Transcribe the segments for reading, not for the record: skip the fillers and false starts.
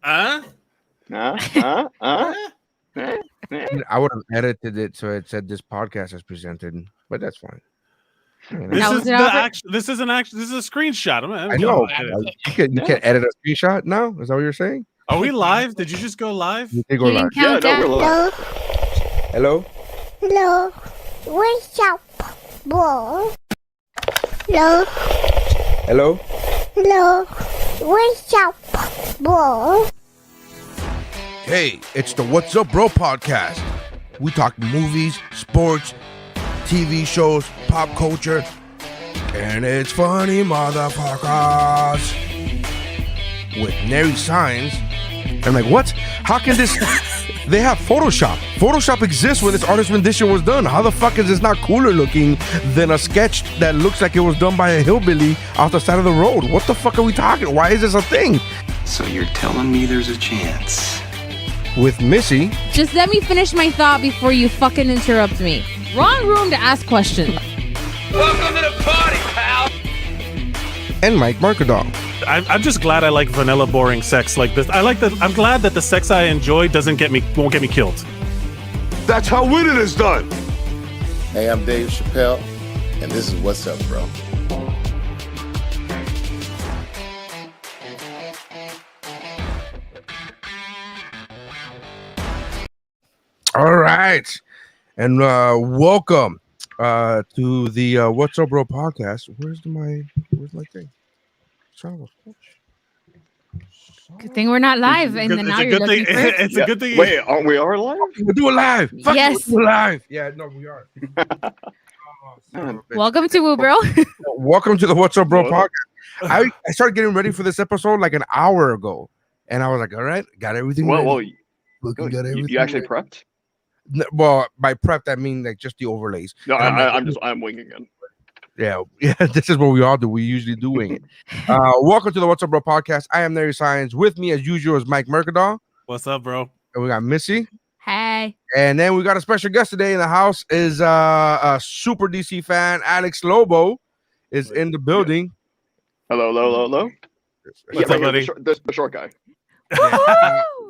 Uh? I would have edited it so it said this podcast is presented, but that's fine. This is the actual. This is an actual. This is a screenshot. I know. You can't edit a screenshot now. Is that what you're saying? Are we live? Did you just go live? You did go live. Yeah, no, we're live. Hello. Hello. What's up, bro? Hello. Hello. Hello. What's up, bro? Hey, it's the What's Up Bro podcast. We talk movies, sports, TV shows, pop culture, and it's funny, motherfuckers. With nary signs. I'm like, what? How can this... They have Photoshop. Photoshop exists when this artist rendition was done. How the fuck is this not cooler looking than a sketch that looks like it was done by a hillbilly off the side of the road? What the fuck are we talking? Why is this a thing? So you're telling me there's a chance? With Missy. Just let me finish my thought before you fucking interrupt me. Wrong room to ask questions. Welcome to the party, pal! And Mike Markadal. I'm just glad I like vanilla, boring sex like this. I'm glad that the sex I enjoy won't get me killed. That's how winning is done. Hey, I'm Dave Chappelle, and this is What's Up, Bro. All right. And welcome to the What's Up Bro podcast. Where's my thing? Good thing we're not live, and then now you're looking for it. It's a good thing. Wait, aren't we live? We'll do it live. Fuck Yes. it, we'll do it live. Yeah, no, we are. Welcome to WuBro. Welcome to the What's Up Bro What? podcast. I started getting ready for this episode like an hour ago, and I was like, all right, got everything ready. Well, Got everything you actually ready. prepped? Well, by prep, I mean like just the overlays. No, And I'm winging it. Yeah, this is what we all do. We usually do wing it. Welcome to the What's Up Bro podcast. I am Nary Science. With me, as usual, is Mike Mercadal. What's up, bro? And we got Missy. Hey. And then we got a special guest today in the house. Is a super DC fan, Alex Lobo, is in the building. Hello. What's up, buddy? The short guy.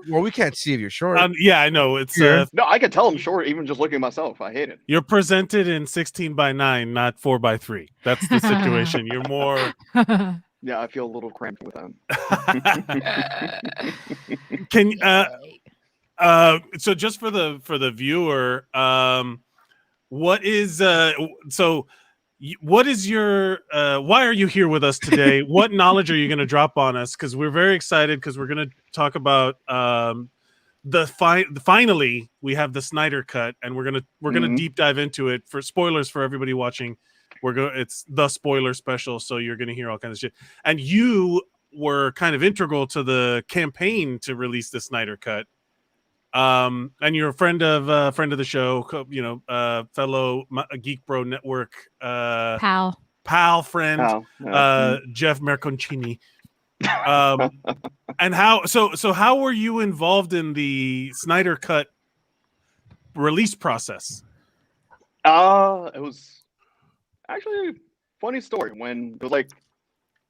Well, we can't see if you're short. Yeah, I know. It's Yeah. No, I can tell I'm short even just looking at myself. I hate it. you're presented in 16:9, not 4:3. That's the situation. You're more. Yeah, I feel a little cramped with that. Can so just for the viewer, what is what is your why are you here with us today? What knowledge are you going to drop on us? Because we're very excited because we're going to talk about finally we have the Snyder cut, and we're gonna deep dive into it. For spoilers for everybody watching, it's the spoiler special, so you're gonna hear all kinds of shit. And you were kind of integral to the campaign to release the Snyder cut. And you're a friend of the show, fellow Geek Bro Network pal friend, Jeff Merconcini. And how were you involved in the Snyder cut release process? It was actually a funny story. When it was like, I'm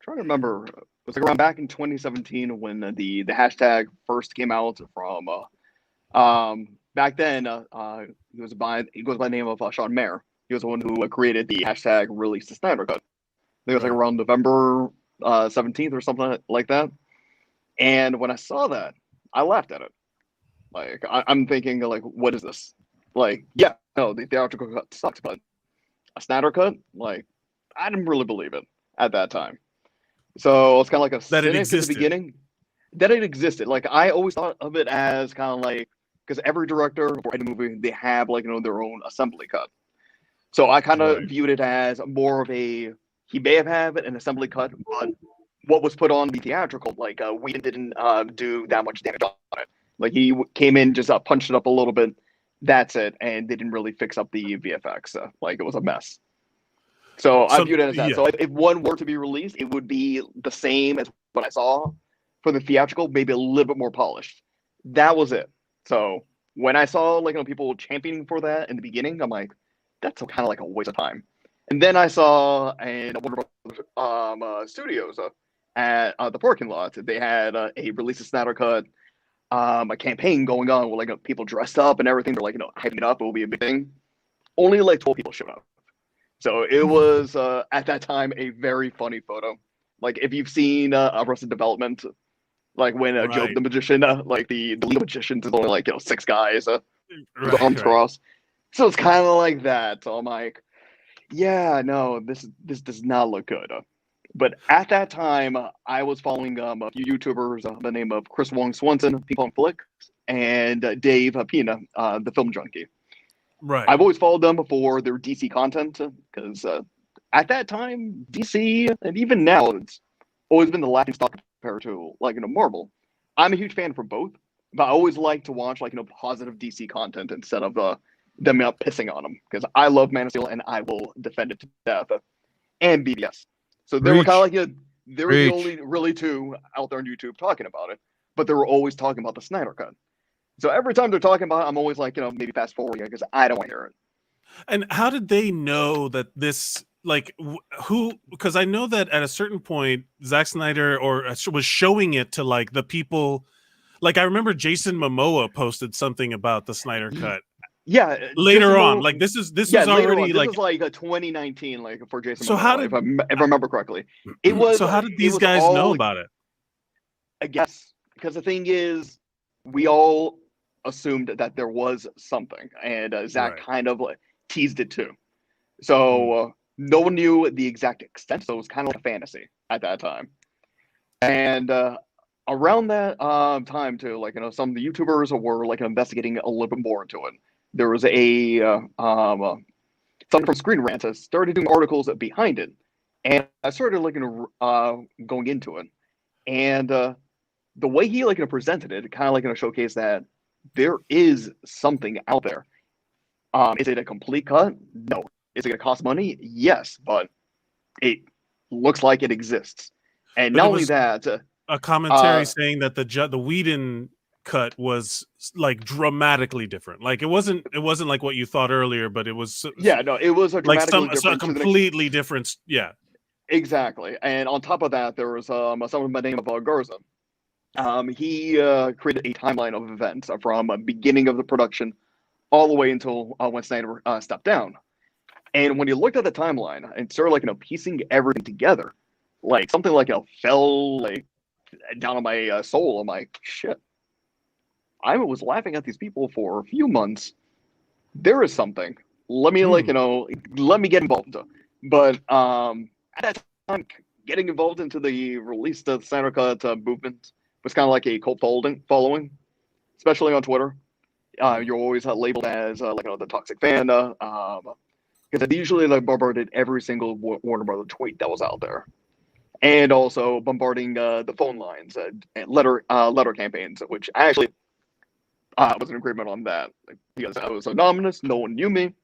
trying to remember, it was like around back in 2017 when the hashtag first came out from back then. He goes by the name of Sean Mayer. He was the one who created the hashtag release the Snyder cut. I think it was like around November 17th or something like that. And when I saw that, I laughed at it. Like, I'm thinking, like, what is this? Like, yeah, no, the theatrical cut sucks, but a Snyder cut? Like, I didn't really believe it at that time. So it's kind of like a cynic at the beginning. That it existed. Like, I always thought of it as kind of like, because every director for any movie, they have, like, their own assembly cut. So I kind of viewed it as more of he may have had an assembly cut, but what was put on the theatrical, like, we didn't do that much damage on it. Like, he came in, just punched it up a little bit, that's it, and they didn't really fix up the VFX. Like, it was a mess. So I viewed it as that. Yeah. So if one were to be released, it would be the same as what I saw for the theatrical, maybe a little bit more polished. That was it. So when I saw, like, people championing for that in the beginning, I'm like, that's kind of like a waste of time. And then I saw Warner Brothers Studios at the parking lot. They had a release of Snyder Cut, a campaign going on with like people dressed up and everything. They're like, hyping it up. It will be a big thing. Only like 12 people showed up. So it was at that time a very funny photo. Like if you've seen Arrested Development, like when Job the magician, like the lead magicians is only like 6 guys, the arms crossed. So it's kind of like that. So I'm like, yeah, no, this does not look good. But at that time, I was following a few YouTubers by the name of Chris Wong Swanson, Ping Pong Flicks, and Dave Pina, the film junkie. Right. I've always followed them for their DC content because at that time, DC, and even now, it's always been the laughing stock compared to like Marvel. I'm a huge fan for both, but I always like to watch like positive DC content instead of them pissing on them because I love Man of Steel and I will defend it to death. And BBS. So they were kind of like they were the only really two out there on YouTube talking about it, but they were always talking about the Snyder Cut. So every time they're talking about it, I'm always like, maybe fast forward because I don't want to hear it. And how did they know that this, like, who? Because I know that at a certain point, Zack Snyder was showing it to like the people. Like I remember Jason Momoa posted something about the Snyder Cut. Yeah. Later on, like this was already this like was like a 2019, like for Jason. So Momoa, how did, if I remember correctly, it was. So how did these guys know about it? I guess because the thing is, we all assumed that there was something, and Zach kind of teased it too. So no one knew the exact extent, so it was kind of like a fantasy at that time. And around that time too, like some of the YouTubers were like investigating a little bit more into it. There was a someone from Screen Rant started doing articles behind it, and I started going into it, and the way he presented it, kind of showcased that there is something out there. Is it a complete cut? No. Is it gonna cost money? Yes, but it looks like it exists. And not only that, a commentary saying that the Whedon cut was like dramatically different. Like it wasn't like what you thought earlier, but it was it was a dramatically different, completely different. Yeah, exactly. And on top of that, there was someone by the name of Garza. He created a timeline of events from beginning of the production all the way until when Snyder stepped down. And when you looked at the timeline and started piecing everything together, like something fell down on my soul. I'm like, shit. I was laughing at these people for a few months. There is something. Let me let me get involved. But at that time, getting involved into the release of the Snyder Cut movement was kind of like a cult following, especially on Twitter. You're always labeled as the toxic fan, because they usually bombarded every single Warner Brother tweet that was out there, and also bombarding the phone lines and letter campaigns, which I actually was in agreement on that because I was anonymous, no one knew me,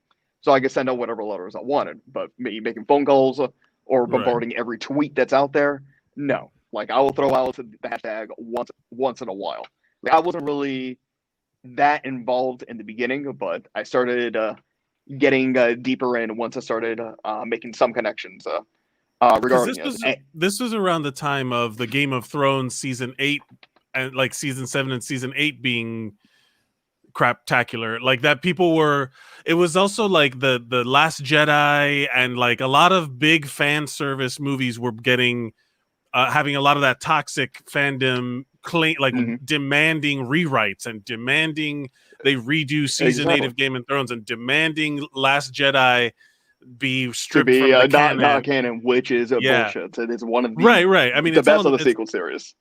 so I could send out whatever letters I wanted. But me making phone calls or bombarding every tweet that's out there, no. Like I will throw out the hashtag once in a while. Like I wasn't really that involved in the beginning, but I started getting deeper in once I started making some connections regarding this was around the time of the Game of Thrones season 8 and like season 7 and season 8 being craptacular. Like that people were. It was also like the Last Jedi and like a lot of big fan service movies were getting. Having a lot of that toxic fandom demanding rewrites and demanding they redo season 8 of Game of Thrones and demanding Last Jedi be stripped from the canon. Not canon, which is bullshit. It is one of the right. I mean, the best of the sequel series.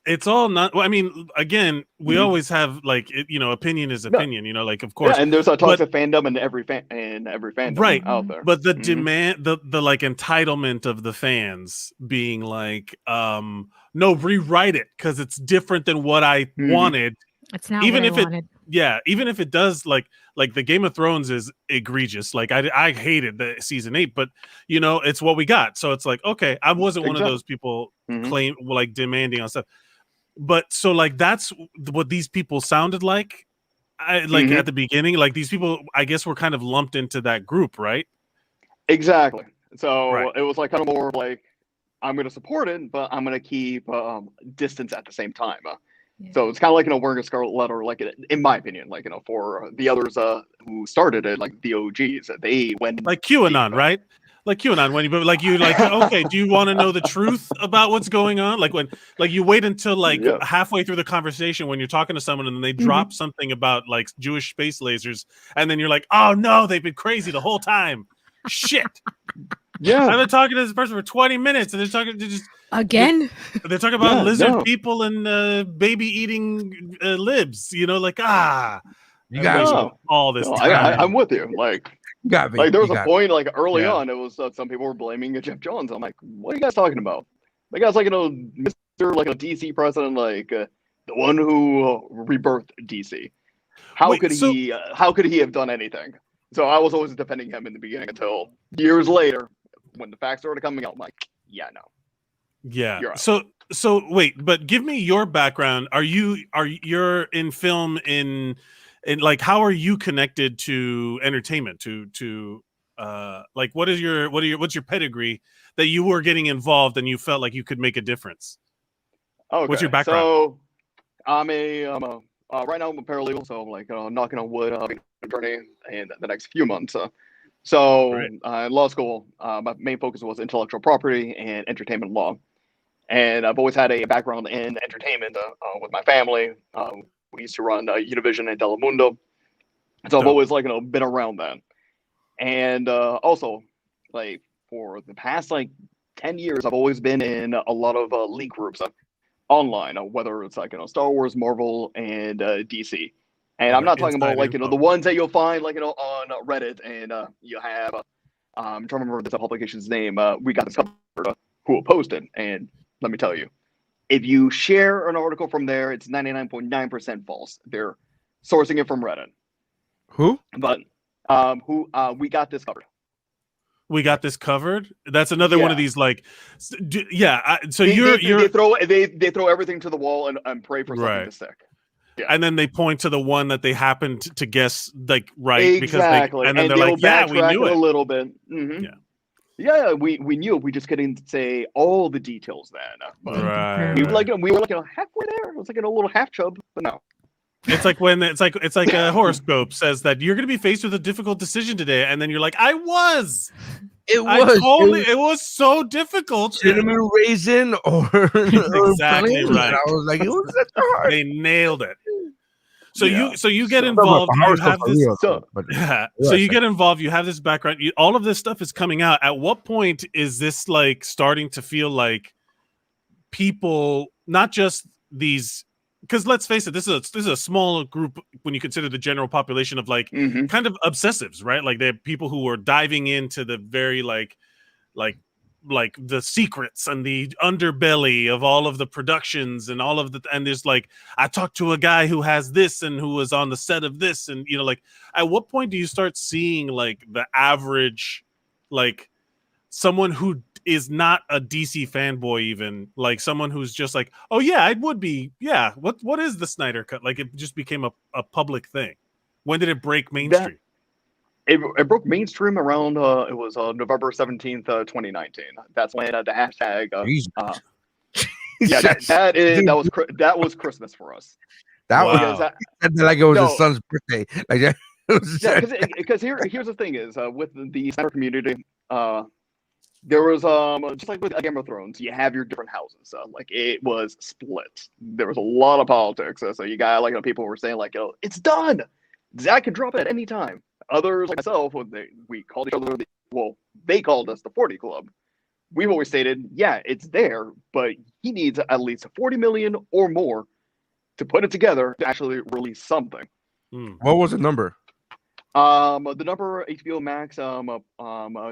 It's all not. Well, I mean, again, we always have opinion is opinion. Of course, and there's a toxic fandom in every fandom out there. But the demand, the entitlement of the fans being like, no, rewrite it because it's different than what I wanted. It's not even what if I wanted. Even if it does like the Game of Thrones is egregious. Like I hated the season 8, but it's what we got. So it's like, okay, I wasn't one of those people demanding on stuff. But so that's what these people sounded like. At the beginning, like these people, I guess, were kind of lumped into that group, right? Exactly. So it was kind of more I'm going to support it, but I'm going to keep distance at the same time. Yeah. So it's kind of like, wearing a scarlet letter, like, in my opinion, like, for the others who started it, like the OGs, they went like QAnon, deep. right? Like QAnon, when you like, okay, do you want to know the truth about what's going on? Like when, like you wait until like Yeah. halfway through the conversation when you're talking to someone and then they drop something about like Jewish space lasers, and then you're like, oh no, they've been crazy the whole time. Shit. Yeah. I've been talking to this person for 20 minutes, and Again? they're talking about Yeah, lizard no. people and baby eating libs. You know, like You got No. all this No, time. I'm with you. Like, you got me. there was You a got point, like, early Yeah. on, it was some people were blaming Jeff Jones. I'm like, what are you guys talking about? The guy's like, Mr. like a DC president, like the one who rebirthed DC. How Wait, could he have done anything? So I was always defending him in the beginning until years later, when the facts started coming out. I'm like, yeah, no. Yeah. You're right. So wait, but give me your background. You're in film in like, how are you connected to entertainment? To like, what's your pedigree that you were getting involved and you felt like you could make a difference? Okay. What's your background? So I'm right now I'm a paralegal, so I'm like knocking on wood, being an attorney in the next few months. So Right. in law school, my main focus was intellectual property and entertainment law. And I've always had a background in entertainment with my family. We used to run Univision and Telemundo. So I've Dope. always been around that. And also, like, for the past 10 years, I've always been in a lot of league groups online, whether it's Star Wars, Marvel, and DC. And I'm not talking about Inside info. the ones that you'll find on Reddit, and you have I'm trying to remember the publication's name. We got this covered, who will post it, and let me tell you, if you share an article from there, it's 99.9% false. They're sourcing it from Reddit. who? But we got this covered. We got this covered. That's another one of Yeah. these like, so They you're throw everything to the wall and pray for something Right. to stick. and then they point to the one that they happened to guess like right Exactly. and then they're they'll like, yeah, we backtrack knew a it. little bit. Mhm. Yeah. Yeah, we knew it. We just couldn't say all the details then. But Right. we were halfway there. It was a little half chub, but no. It's like when it's like a horoscope says that you're going to be faced with a difficult decision today, and then you're like, I was. It It was so difficult. cinnamon raisin or Exactly plain. right. I was like, it was such a hard. They nailed it. So Yeah. you get So- involved. You have this. So- Yeah. Yeah, So you so- get involved. You have this background. All of this stuff is coming out. At what point is this like starting to feel like people, not just these? Because let's face it, this is a small group when you consider the general population of like Mhm. kind of obsessives, right? Like they're people who are diving into the very like the secrets and the underbelly of all of the productions and all of the, and there's like, I talked to a guy who has this and who was on the set of this, and like, at what point do you start seeing like the average, like someone who is not a DC fanboy, even like someone who's just like, oh yeah, I would be, yeah, what is the Snyder cut? Like it just became a public thing. When did it break mainstream? It broke mainstream around it was November 17th, 2019. That's when the hashtag Jesus. yeah, that was Christmas for us. That Wow. was Because like it was No. his son's birthday. Like that. yeah, because here's the thing is with the Snyder community, there was just like with Game of Thrones, you have your different houses. Like it was split. There was a lot of politics. So you got people were saying like, it's done. Zach can drop it at any time. Others like myself, we called each other they called us the 40 Club. We've always stated, yeah, it's there, but he needs at least 40 million or more to put it together to actually release something. What was the number? The number HBO Max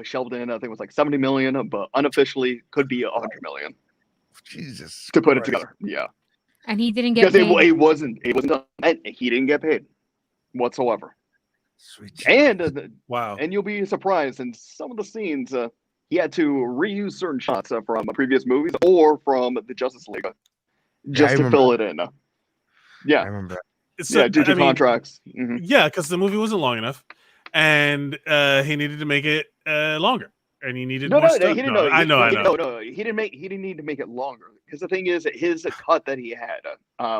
shelved in, I think it was like 70 million, but unofficially could be 100 million Jesus. to put it Christ. together. Yeah, And he didn't get because paid. it wasn't done, and he didn't get paid whatsoever. Sweet. And Wow. and you'll be surprised in some of the scenes he had to reuse certain shots from previous movies or from the Justice League just I to remember fill it in. I Yeah, remember that. So, yeah, due to I mean, contracts. Mhm. yeah, because the movie wasn't long enough, and he needed to make it longer. and he needed No, more no, stuff. he didn't No, know. I know. No, he didn't need to make it longer because the thing is, his cut that he had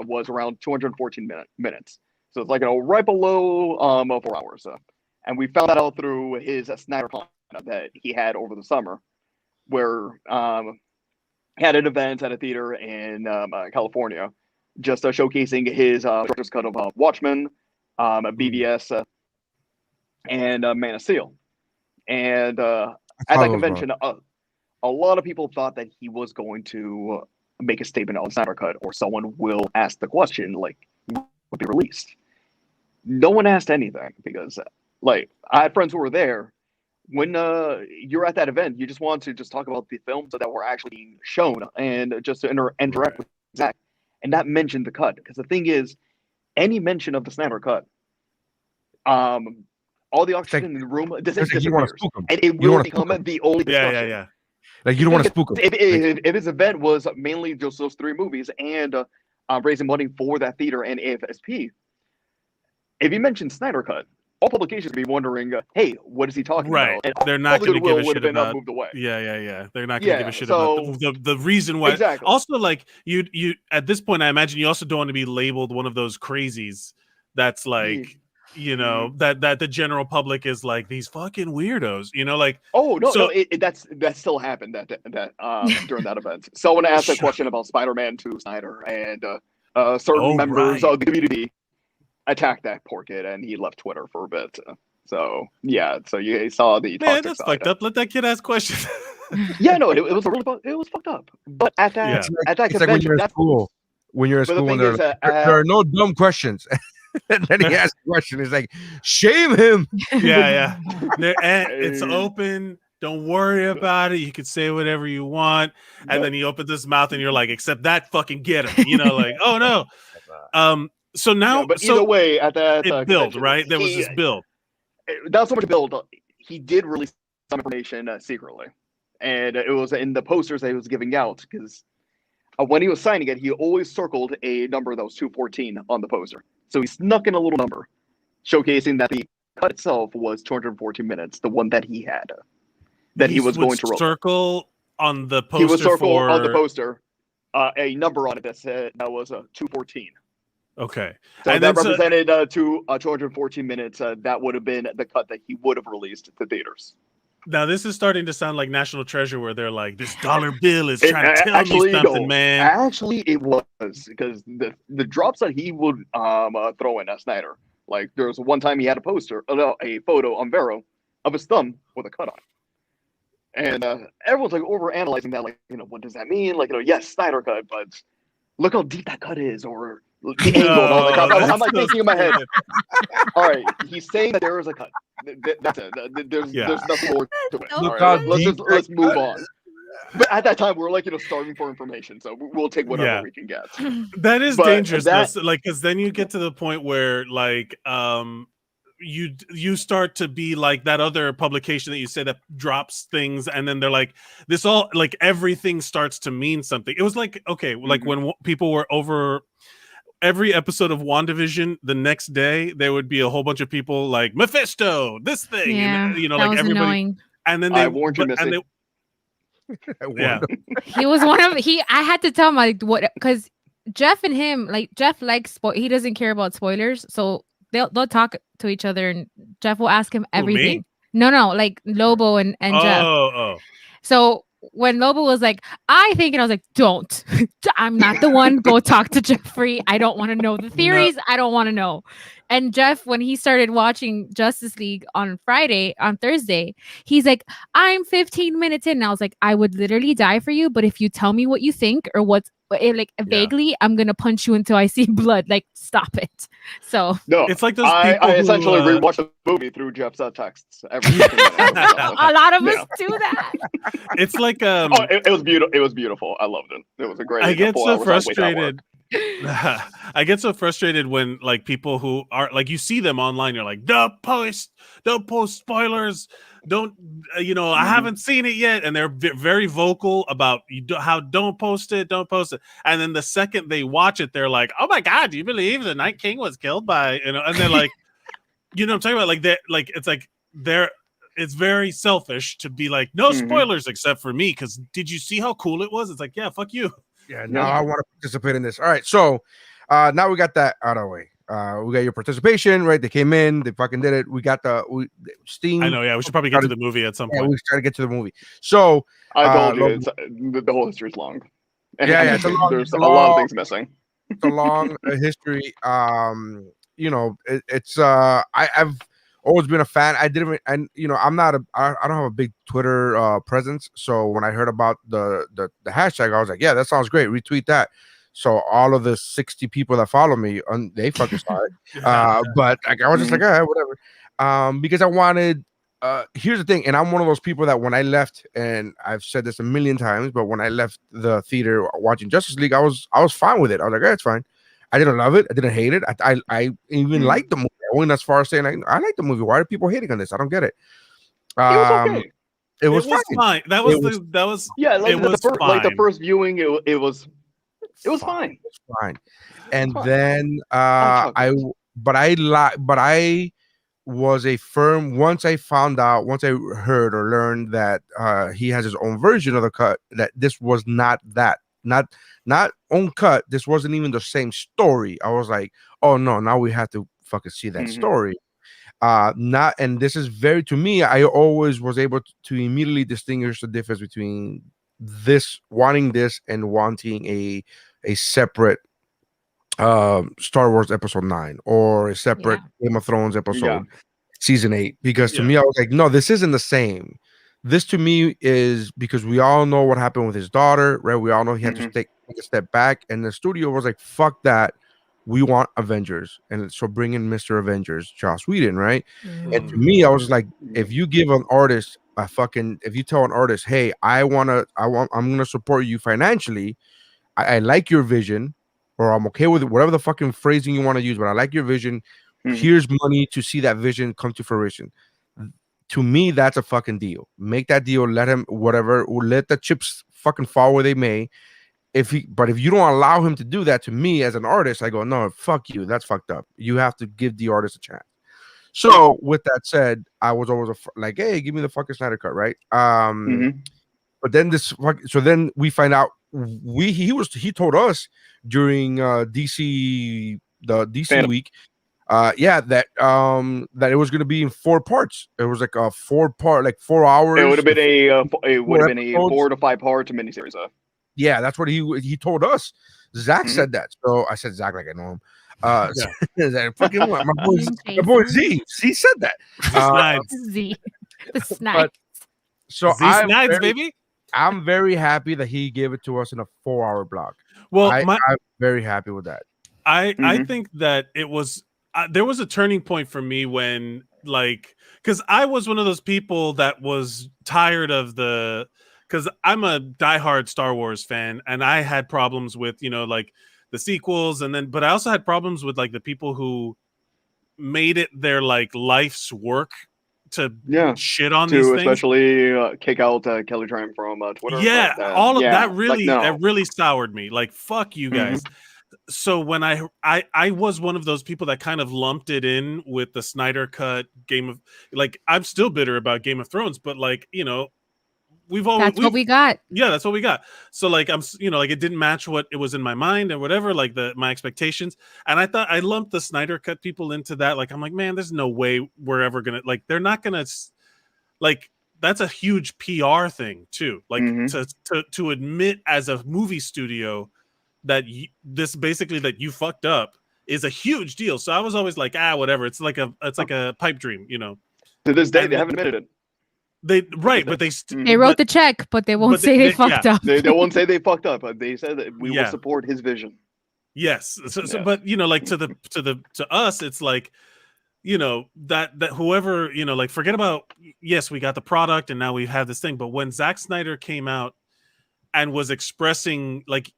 was around 214 minutes, so it's like right below 4 hours. And we found that out through his Snyder Con that he had over the summer, where he had an event at a theater in California, just showcasing his director's cut of Watchmen, BVS, and Man of Steel. And at that convention, a lot of people thought that he was going to make a statement on the Snyder Cut, or someone will ask the question, like, would be released. No one asked anything because, like, I had friends who were there. When you're at that event, you just want to just talk about the films that were actually being shown and just to interact with Zach, and not mention the cut. Because the thing is, any mention of the Snyder Cut, all the oxygen in the room disappears, and it will become the only discussion. Yeah. Like, you don't want to spook him. If his event was mainly just those 3 movies and raising money for that theater and AFSP, if you mentioned Snyder Cut, all publications would be wondering, hey, what is he talking about? And they're not going to give a shit about. Moved away. Yeah. They're not going to give a shit about the reason why. Exactly. Also, like you at this point, I imagine you also don't want to be labeled one of those crazies. That's like. You know, that the general public is like these fucking weirdos, you know, like that still happened that during that event. Someone asked a question about Spider-Man 2 Snyder, and certain members of the community attacked that poor kid, and he left Twitter for a bit. So you saw the man, that's fucked up. Let that kid ask questions. Yeah, no, it was fucked up. But at that convention, like when you're at school, there are no dumb questions. And then he asks a question. He's like, shame him. Yeah. It's open. Don't worry about it. You can say whatever you want. And then he opens his mouth and you're like, except that fucking get him. You know, like, oh no. So now, but either way, at that build, right? There was this build. Not so much build. He did release some information secretly. And it was in the posters that he was giving out, because when he was signing it, he always circled a number that was 214 on the poster. So he snuck in a little number, showcasing that the cut itself was 214 minutes, the one that he had, that he was going to roll. Circle on the poster. He would circle on the poster a number on it that said that was 214. Okay. So and that represented 214 minutes. That would have been the cut that he would have released to theaters. Now this is starting to sound like National Treasure, where they're like, "This dollar bill is trying to tell me something, man." Actually, it was, because the drops that he would throw in at Snyder, like there was one time he had a photo on Vero of his thumb with a cut on, and everyone's like over analyzing that, like, you know, what does that mean? Like, you know, yes, Snyder cut, but look how deep that cut is, or the angle on the cut. I'm like thinking in my head, all right, he's saying that there is a cut. That's it. There's nothing more to it. Look, right, let's move on. But at that time, we were like, you know, starving for information, so we'll take whatever we can get. That is dangerous, like, because then you get to the point where, like, you start to be like that other publication that you said that drops things, and then they're like, this all, like, everything starts to mean something. It was like, okay, like when people were over every episode of WandaVision, the next day there would be a whole bunch of people like Mephisto, this thing, and, you know, like everybody. Annoying. And then they warned you, Missy. He was one of I had to tell him, like, what, because Jeff and him, like, Jeff likes he doesn't care about spoilers, so they'll talk to each other, and Jeff will ask him everything. No, like Lobo and Jeff. So when Lobo was like, I think, and I was like, don't. I'm not the one. Go talk to Jeffrey. I don't want to know the theories. I don't want to know. And Jeff, when he started watching Justice League on Thursday, he's like, I'm 15 minutes in. And I was like, I would literally die for you, but if you tell me what you think or what's vaguely, I'm gonna punch you until I see blood. Like, stop it. So no, it's like those people I essentially rewatch the movie through Jeff's texts every minutes. A lot of us do that. It's like it was beautiful. It was beautiful. I loved it. It was a great. I get so frustrated. I get so frustrated when, like, people who are like, you see them online, you're like, don't post spoilers, don't I haven't seen it yet, and they're very vocal about don't post it, and then the second they watch it, they're like, oh my god, do you believe the Night King was killed by, and they're like, you know what I'm talking about, like, they're like, it's like they're it's very selfish to be like, no Mhm. spoilers except for me, because did you see how cool it was? It's like, yeah, fuck you. Yeah, now I want to participate in this. All right, so now we got that out of the way. We got your participation, right? They came in, they fucking did it. We got Steam. I know, yeah, we should probably get to the movie at some Yeah, point. we try to get to the movie. So I told you, Logan- it's, the whole history is long. Yeah, it's a long- there's it's a a lot of long- things missing. it's a long history. I've always been a fan. I don't have a big Twitter presence. So when I heard about the hashtag, I was like, yeah, that sounds great. Retweet that. So all of the 60 people that follow me, they fucking saw it. But like, I was just like, whatever. Because I wanted. Here's the thing, and I'm one of those people that when I left, and I've said this a million times, but when I left the theater watching Justice League, I was fine with it. I was like, it's fine. I didn't love it. I didn't hate it. I even liked the movie. I went as far as saying I like the movie. Why are people hating on this? I don't get it. It was okay. It was Yeah, fine. Like the first viewing, it was fine. It was fine. And fine. then I was a firm once I heard or learned that he has his own version of the cut, that this was not own cut. This wasn't even the same story. I was like, oh no, now we have to fucking see that story. And this is very, to me, I always was able to immediately distinguish the difference between wanting this and wanting a separate Star Wars episode 9 or a separate Game of Thrones episode season 8, because to me I was like, no, this isn't the same. This to me is because we all know what happened with his daughter, right? We all know he had to take a step back, and the studio was like, fuck that, we want Avengers, and so bring in Mr. Avengers, Joss Whedon, right? And to me I was like, if you give an artist if you tell an artist, hey, I'm gonna support you financially, I like your vision, or I'm okay with it, whatever the fucking phrasing you want to use, but I like your vision. Here's money to see that vision come to fruition. To me, that's a fucking deal. Make that deal. Let the chips fucking fall where they may. But if you don't allow him to do that, to me as an artist, I go, no, fuck you. That's fucked up. You have to give the artist a chance. So with that said, I was always like, hey, give me the fucking Snyder cut, right? But then then we find out he told us during DC week, that it was going to be in 4 parts. It was like a 4-part, like 4 hours. It would have been a 4 to 5 part miniseries. Yeah, that's what he told us. Zach said that. So I said Zach like I know him. Fucking my boy Z. He said that. Z. The Snipes. So Z-Snipes, baby. I'm very happy that he gave it to us in a 4-hour block. Well, I'm very happy with that. I think that it was there was a turning point for me when, like, because I was one of those people that was tired of because I'm a diehard Star Wars fan, and I had problems with, like the sequels, but I also had problems with like the people who made it their like life's work to shit on these things, especially kick out Kelly Tran from Twitter. Yeah, all of that really that really soured me. Like, fuck you guys. So when I was one of those people that kind of lumped it in with the Snyder cut I'm still bitter about Game of Thrones, but like, that's what we got. Yeah, that's what we got. So like it didn't match what it was in my mind or whatever, like my expectations. And I thought I lumped the Snyder cut people into that. Like, I'm like, man, there's no way we're ever gonna, like, they're not gonna, like, that's a huge PR thing too. Like to admit as a movie studio that that you fucked up is a huge deal. So I was always like, whatever. It's like a pipe dream, To this day, they haven't admitted it. But they wrote the check, but they won't say they fucked up. They won't say they fucked up, but they said that we will support his vision. Yes. So, but like to us, it's like, that whoever, like, forget about, yes, we got the product and now we have this thing. But when Zack Snyder came out and was expressing, like,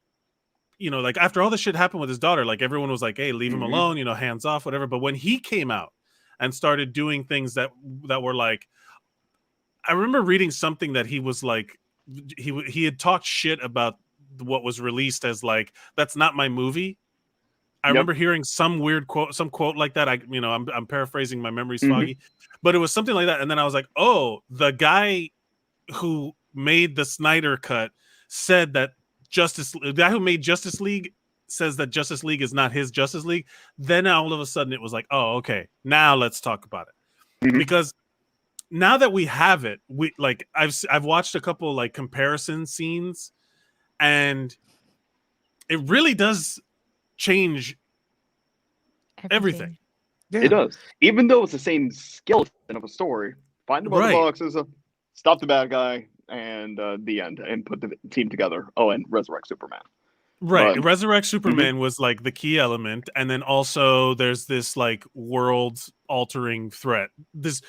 like after all this shit happened with his daughter, like everyone was like, hey, leave him alone, hands off, whatever. But when he came out and started doing things that were like, I remember reading something that he was like, he had talked shit about what was released as like, that's not my movie. I remember hearing some weird quote like that. I'm paraphrasing, my memory's foggy, but it was something like that. And then I was like, oh, the guy who made the Snyder cut said that the guy who made Justice League says that Justice League is not his Justice League. Then all of a sudden it was like, oh, okay, now let's talk about it. Because now that we have it, I've watched a couple like comparison scenes, and it really does change everything. Yeah. It does. Even though it's the same skeleton of a story, find the other boxes, stop the bad guy, and the end, and put the team together. Oh, and resurrect Superman. Right. Resurrect Superman was like the key element. And then also there's this like world altering threat. This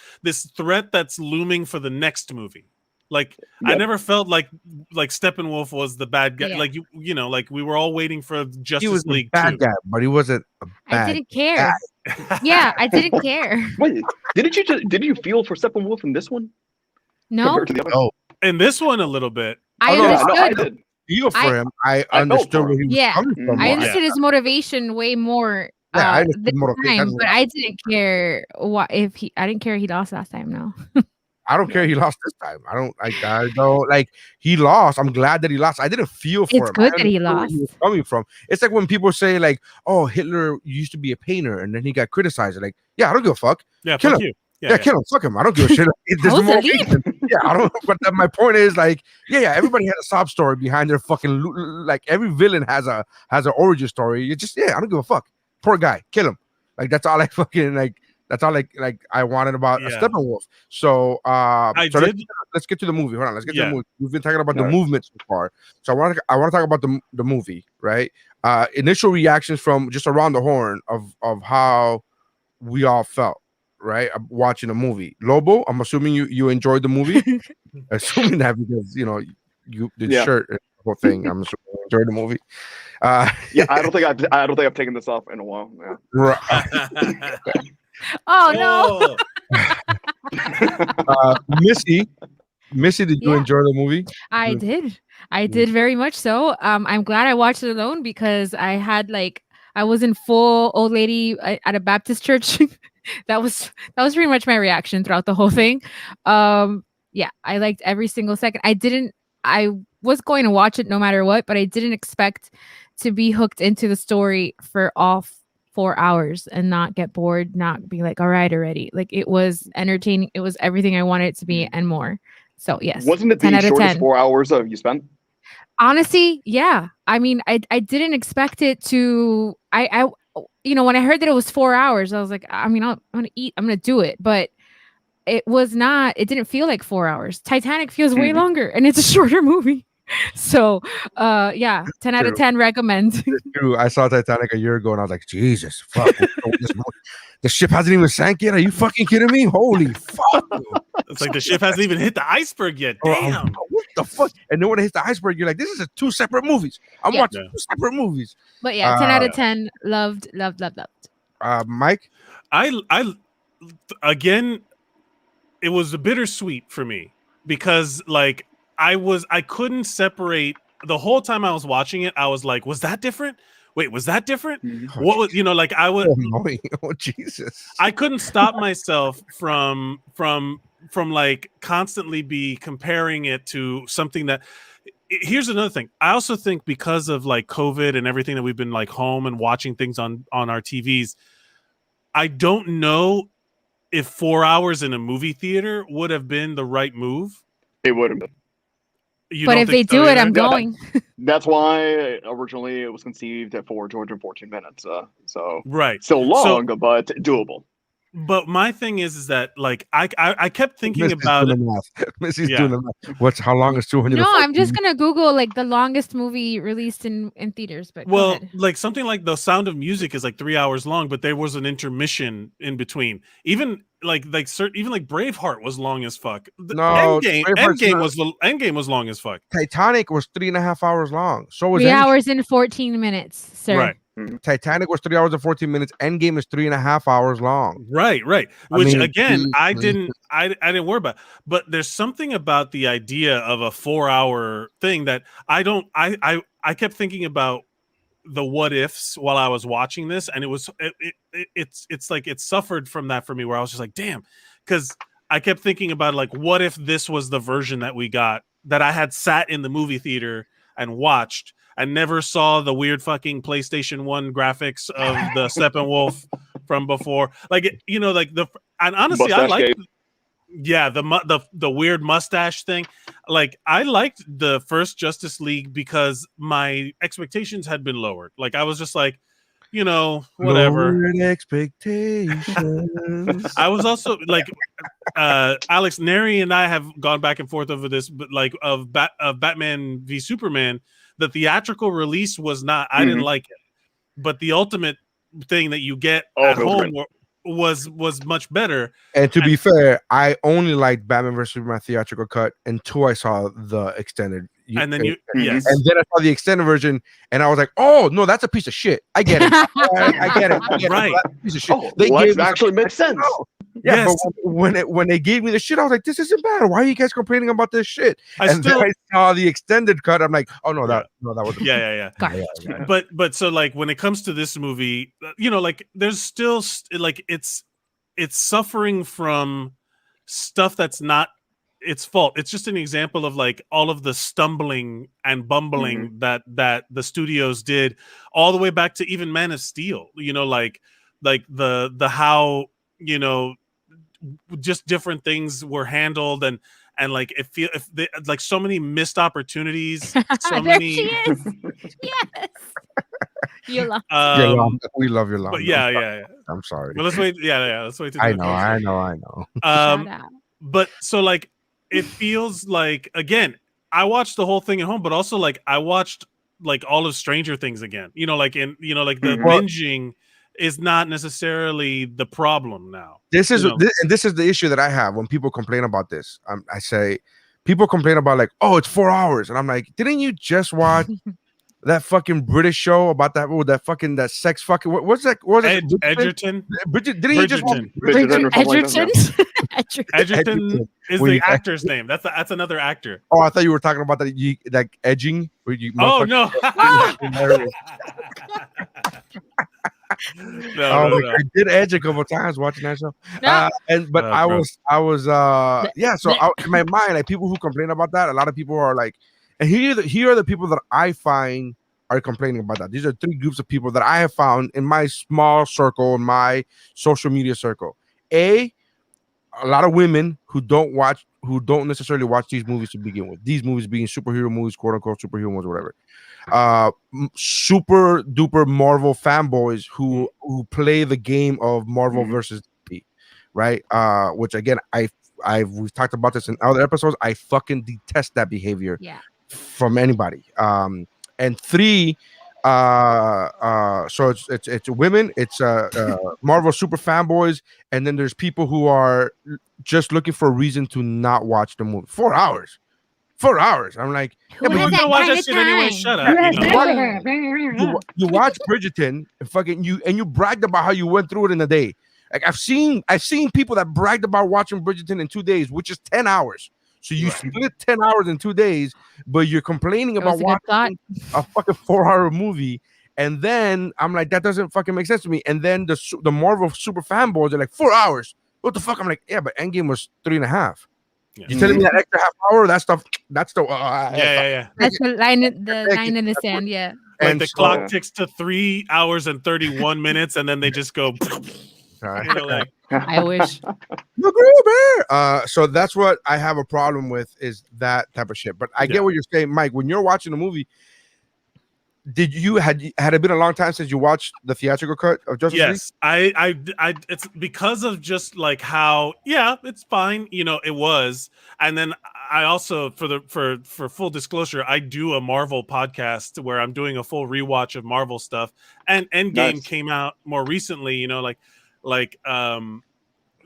threat that's looming for the next movie. Like I never felt like Steppenwolf was the bad guy. Like you know, like we were all waiting for Justice League. He was a bad guy, but he wasn't a bad I didn't care. Yeah, I didn't care. Wait, did you feel for Steppenwolf in this one? No. Oh, in this one a little bit. I understood. I did. Feel for him. I understood where he was coming from. I understood his motivation way more. I this time, but I didn't care I didn't care he lost last time. No. I don't care he lost this time. I don't like he lost. I'm glad that he lost. I didn't feel for him. It's good that he lost. Where he was coming from. It's like when people say like, "Oh, Hitler used to be a painter and then he got criticized." Like, yeah, I don't give a fuck. Yeah, kill fuck him. you. Yeah, kill him. Fuck him. I don't give a shit. There's more reason. Yeah, I don't. But my point is like, yeah. Everybody has a sob story behind their fucking like. Every villain has an origin story. You just I don't give a fuck. Poor guy. Kill him. Like that's all I fucking like. That's all like I wanted about Steppenwolf. So let's get to the movie. Hold on, let's get to the movie. We've been talking about the movement so far. So I want to talk about the movie, right? Initial reactions from just around the horn of how we all felt, right? Watching the movie. Lobo, I'm assuming you enjoyed the movie. Assuming that because you did shirt and the whole thing. I'm assuming you enjoyed the movie. I don't think I've taken this off in a while. Yeah. Right. Oh no. Missy, did you enjoy the movie? I did very much so. I'm glad I watched it alone because I was in full old lady at a Baptist church. that was pretty much my reaction throughout the whole thing. I liked every single second. I was going to watch it no matter what, but I didn't expect to be hooked into the story for all 4 hours and not get bored, not be like, all right, already. Like it was entertaining. It was everything I wanted it to be and more. So yes. Wasn't it the shortest 4 hours you spent? Honestly, yeah. I mean, I didn't expect it to. I when I heard that it was 4 hours, I was like, I mean, I'm gonna eat. I'm gonna do it. But it was not. It didn't feel like 4 hours. Titanic feels way longer, and it's a shorter movie. So 10 out of 10 recommend. True. I saw Titanic a year ago and I was like, Jesus fuck, the ship hasn't even sank yet. Are you fucking kidding me? Holy fuck. It's like the ship hasn't even hit the iceberg yet. Damn. What the fuck? And then when it hits the iceberg, you're like, this is two separate movies. I'm watching two separate movies. But 10 out of 10. Loved. Mike? I again, it was a bittersweet for me because like I couldn't separate the whole time I was watching it. I was like, was that different? Wait, was that different? What was like I was oh Jesus. I couldn't stop myself from like constantly be comparing it to something that here's another thing. I also think because of like COVID and everything that we've been like home and watching things on our TVs, I don't know if 4 hours in a movie theater would have been the right move. It would have been. But if they do it, I'm going. That's why originally it was conceived at 414 minutes. So right, so long, but doable. But my thing is that like I kept thinking about it. Missy's doing the math. How long is 200? No, I'm just gonna Google like the longest movie released in theaters. But well, like something like The Sound of Music is like 3 hours long, but there was an intermission in between. Even Braveheart was long as fuck. No, Endgame was long as fuck. Titanic was 3.5 hours long. So was 3 hours and 14 minutes, sir. Right. Titanic was 3 hours and 14 minutes. Endgame is 3.5 hours long. Right. Which again, I didn't worry about. But there's something about the idea of a 4 hour thing that I kept thinking about the what ifs while I was watching this, and it's like it suffered from that for me, where I was just like, damn, because I kept thinking about like, what if this was the version that we got, that I had sat in the movie theater and watched and never saw the weird fucking PlayStation 1 graphics of the Steppenwolf from before, like like and honestly, Mustache I like. Cape. Yeah, the weird mustache thing. Like, I liked the first Justice League because my expectations had been lowered. Like, I was just like, whatever. Lowered expectations. I was also like, Alex Neri and I have gone back and forth over this, but like of Batman v Superman, the theatrical release was not. I didn't like it, but the ultimate thing that you get at home was much better. And to be fair, I only liked Batman vs Superman theatrical cut until I saw the extended. And then yes, and then I saw the extended version, and I was like, "Oh no, that's a piece of shit." I get it. I get it. Right. That's a piece of shit. Oh, They gave actually makes sense. Yeah, Yes. but when they gave me the shit, I was like, "This isn't bad. Why are you guys complaining about this shit?" Then I saw the extended cut. I'm like, "Oh no, that was yeah. But so like when it comes to this movie, like there's still like it's suffering from stuff that's not its fault. It's just an example of like all of the stumbling and bumbling that the studios did all the way back to even Man of Steel. Like the how just different things were handled, and like like so many missed opportunities. So there many. she is. Yes. Yola. we love your love. But yeah. I'm sorry. Well, let's wait. Yeah. Let's wait. I know. Shout out. But so like it feels like, again, I watched the whole thing at home, but also like I watched like all of Stranger Things again. Like the binging is not necessarily the problem now. This is the issue that I have when people complain about this. I say people complain about like, oh, it's 4 hours, and I'm like, didn't you just watch that fucking British show about that sex fucking what's that? Edgerton? Didn't you just watch Edgerton? Edgerton is the actor's name. That's another actor. Oh, I thought you were talking about that like edging. Oh no. No. I did edge a couple times watching that show. No. I was So in my mind, like people who complain about that, a lot of people are like, and here are the people that I find are complaining about that. These are three groups of people that I have found in my small circle, in my social media circle. A lot of women who don't necessarily watch these movies to begin with. These movies being superhero movies, quote unquote superhero movies, whatever. Super duper Marvel fanboys who play the game of Marvel versus DC, right? Which again, we've talked about this in other episodes. I fucking detest that behavior from anybody. And three, so it's women, it's Marvel super fanboys, and then there's people who are just looking for a reason to not watch the movie. 4 hours. 4 hours. I'm like, Who has that watch kind that of shit anyway. time? Shut up. you watch Bridgerton and you bragged about how you went through it in a day. Like I've seen people that bragged about watching Bridgerton in 2 days, which is 10 hours. So you split 10 hours in 2 days, but you're complaining about watching a fucking 4 hour movie. And then I'm like, that doesn't fucking make sense to me. And then the Marvel super fanboys are like 4 hours. What the fuck? I'm like, yeah, but Endgame was 3.5. Yeah. You're telling me that extra half hour? That's the That's the line in the sand. Yeah. Like and the clock ticks to 3 hours and 31 minutes, and then they just go. I wish. So that's what I have a problem with, is that type of shit. But I get what you're saying, Mike. When you're watching the movie, had it been a long time since you watched the theatrical cut of Justice League? Yes, I it's because of just like how it's fine, it was. And then I also, for full disclosure, I do a Marvel podcast where I'm doing a full rewatch of Marvel stuff, and Endgame came out more recently,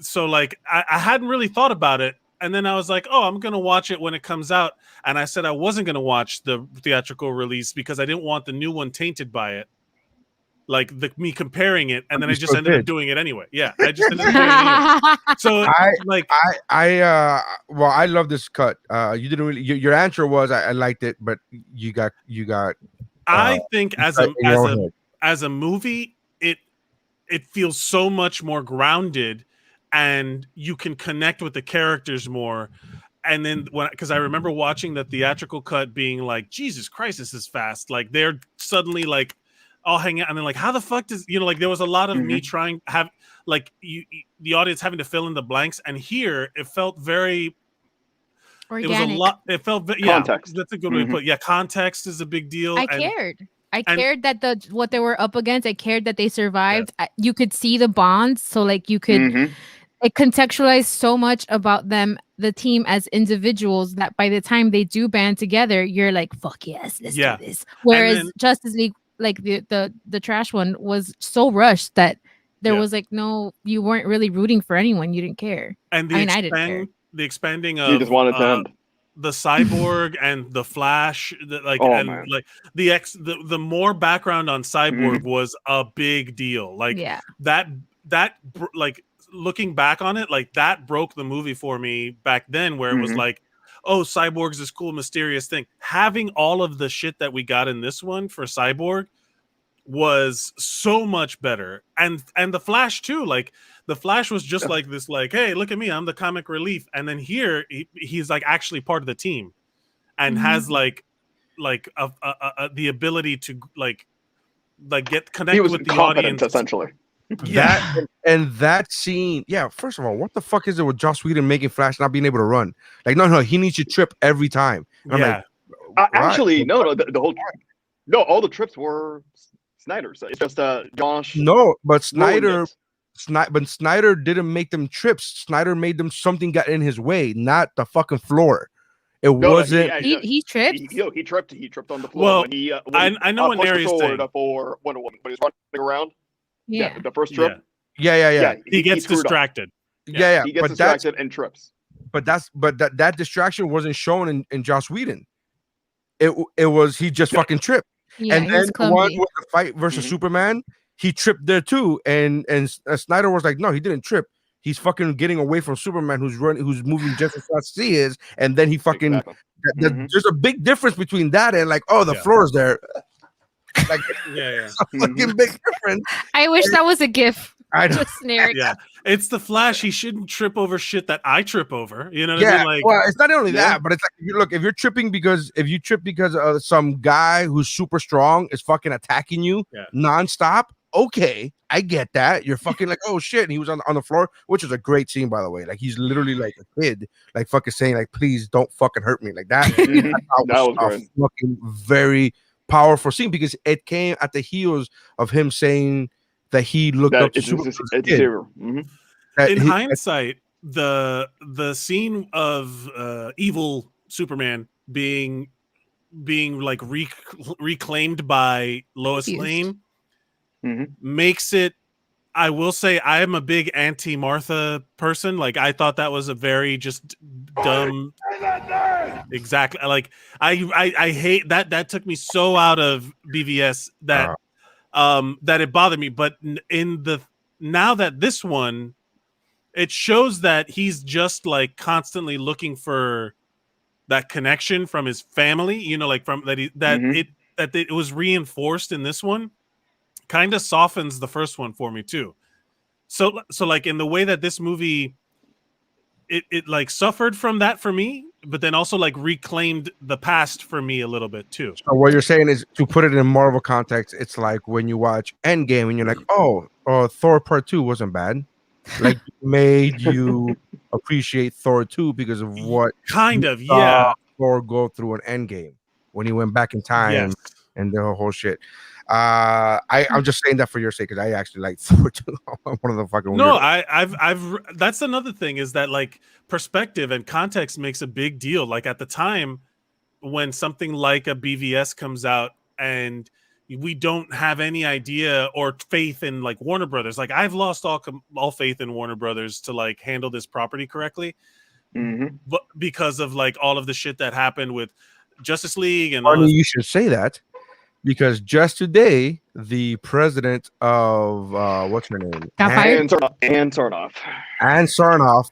so like I hadn't really thought about it. And then I was like, oh, I'm going to watch it when it comes out. And I said I wasn't going to watch the theatrical release because I didn't want the new one tainted by it. Like me comparing it. And then I just ended up doing it anyway. Yeah, I just ended up doing it anyway. So I love this cut. You didn't really, your answer was I liked it, but you got I think in your own head. as a movie, it feels so much more grounded, and you can connect with the characters more. And then because I remember watching the theatrical cut, being like, Jesus Christ, this is fast. Like they're suddenly like all hanging out, and then like, how the fuck does like there was a lot of me trying have like the audience having to fill in the blanks, and here it felt very Organic. It was a lot. It felt Context. That's a good way to put it. Yeah, context is a big deal. I cared that what they were up against. I cared that they survived. You could see the bonds, so like you could it contextualized so much about them, the team as individuals, that by the time they do band together, you're like, fuck yes, let's do this. Whereas Justice League, like the trash one, was so rushed that there was like you weren't really rooting for anyone. You didn't care. And I didn't care. The expanding of you just wanted to end. The Cyborg and the Flash, the more background on Cyborg was a big deal. Like that like looking back on it, like that broke the movie for me back then, where it was like, oh, Cyborg's this cool mysterious thing. Having all of the shit that we got in this one for Cyborg was so much better, and the Flash too. Like the Flash was just like this, like, hey, look at me, I'm the comic relief. And then here he's like actually part of the team, and has like the ability to like get connected with the audience essentially. That scene, first of all, what the fuck is it with Joss Whedon making Flash not being able to run? Like, no, he needs to trip every time. And I'm like, actually, no, the whole all the trips were Snyder's. It's just Josh. No, but Snyder didn't make them trips. Snyder made them something got in his way, not the fucking floor. It wasn't. He tripped. He tripped on the floor. Well, when he, I know what Neri's saying. For Wonder Woman, when he's running around. Yeah, the first trip. Yeah. He gets distracted. Yeah. He gets distracted and trips. But that distraction wasn't shown in Joss Whedon. It was he just fucking tripped. Yeah, and then one with the fight versus Superman, he tripped there too. And Snyder was like, no, he didn't trip. He's fucking getting away from Superman, who's moving just as fast as he is, and then he fucking. There's a big difference between that and like, oh, the floor is there. Like, a fucking big difference. I wish that was a GIF. Yeah, it's the Flash. He shouldn't trip over shit that I trip over. You know what I mean? Like, well, it's not only that, but it's like, if you're tripping because some guy who's super strong is fucking attacking you nonstop. Okay, I get that. You're fucking like, oh shit, and he was on the floor, which is a great scene, by the way. Like, he's literally like a kid, like fucking saying like, please don't fucking hurt me, like that. That was a fucking very powerful scene, because it came at the heels of him saying that he looked up to Superman. In hindsight, the scene of evil Superman being like reclaimed by Lois Lane makes it. I will say I am a big anti-Martha person. Like, I thought that was a very just dumb. Exactly. Like I hate that. That took me so out of BVS that that it bothered me. But now that this one, it shows that he's just like constantly looking for that connection from his family. You know, like from that it was reinforced in this one. Kind of softens the first one for me too. So like in the way that this movie, it like suffered from that for me, but then also like reclaimed the past for me a little bit too. So what you're saying is, to put it in Marvel context, it's like when you watch Endgame and you're like, oh, Thor Part 2 wasn't bad. Like, made you appreciate Thor 2 because of what Thor go through an Endgame when he went back in time and the whole shit. I'm just saying that for your sake, because I actually like Thor 2. One of the fucking I've that's another thing, is that like perspective and context makes a big deal. Like at the time when something like a BVS comes out and we don't have any idea or faith in like Warner Brothers, like I've lost all faith in Warner Brothers to like handle this property correctly, but because of like all of the shit that happened with Justice League and you should say that. Because just today, the president of what's her name? Ann Sarnoff. Ann Sarnoff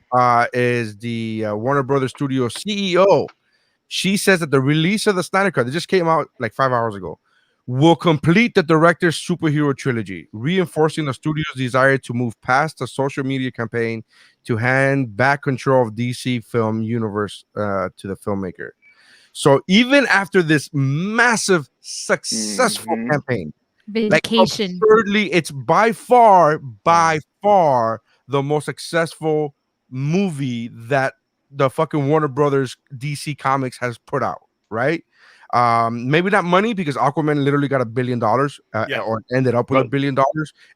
is the Warner Brothers Studio CEO. She says that the release of the Snyder Cut, it just came out like 5 hours ago, will complete the director's superhero trilogy, reinforcing the studio's desire to move past the social media campaign to hand back control of DC film universe to the filmmaker. So even after this massive, successful campaign, like Vindication. absurdly, it's by far the most successful movie that the fucking Warner Brothers DC Comics has put out, right? Maybe not money because Aquaman literally got $1 billion or ended up with $1 billion,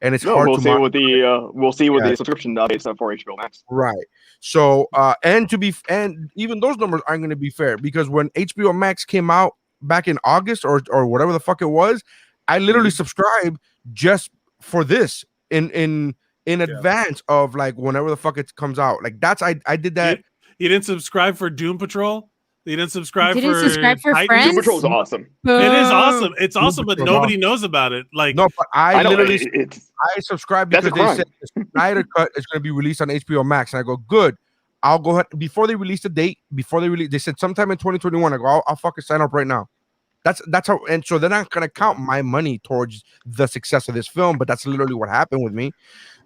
and it's hard we'll to see with the Yeah. subscription base for HBO Max. Right. So and even those numbers aren't going to be fair because when HBO Max came out back in August or whatever the fuck it was, I literally subscribed just for this in advance of like whenever the fuck it comes out. Like that's I did that. You didn't subscribe for Doom Patrol? You didn't subscribe You didn't subscribe for Titans? Friends? Doom Patrol is awesome. It is awesome. It's Doom awesome, but Patrol's nobody awesome. knows about it. Like No, but I know, literally I I subscribed That's a because they crime. said the Snyder cut is going to be released on HBO Max, and I go, good. I'll go ahead before they release the date. They said sometime in 2021. I go, I'll fucking sign up right now. That's how, and so they're not going to count my money towards the success of this film, but that's literally what happened with me.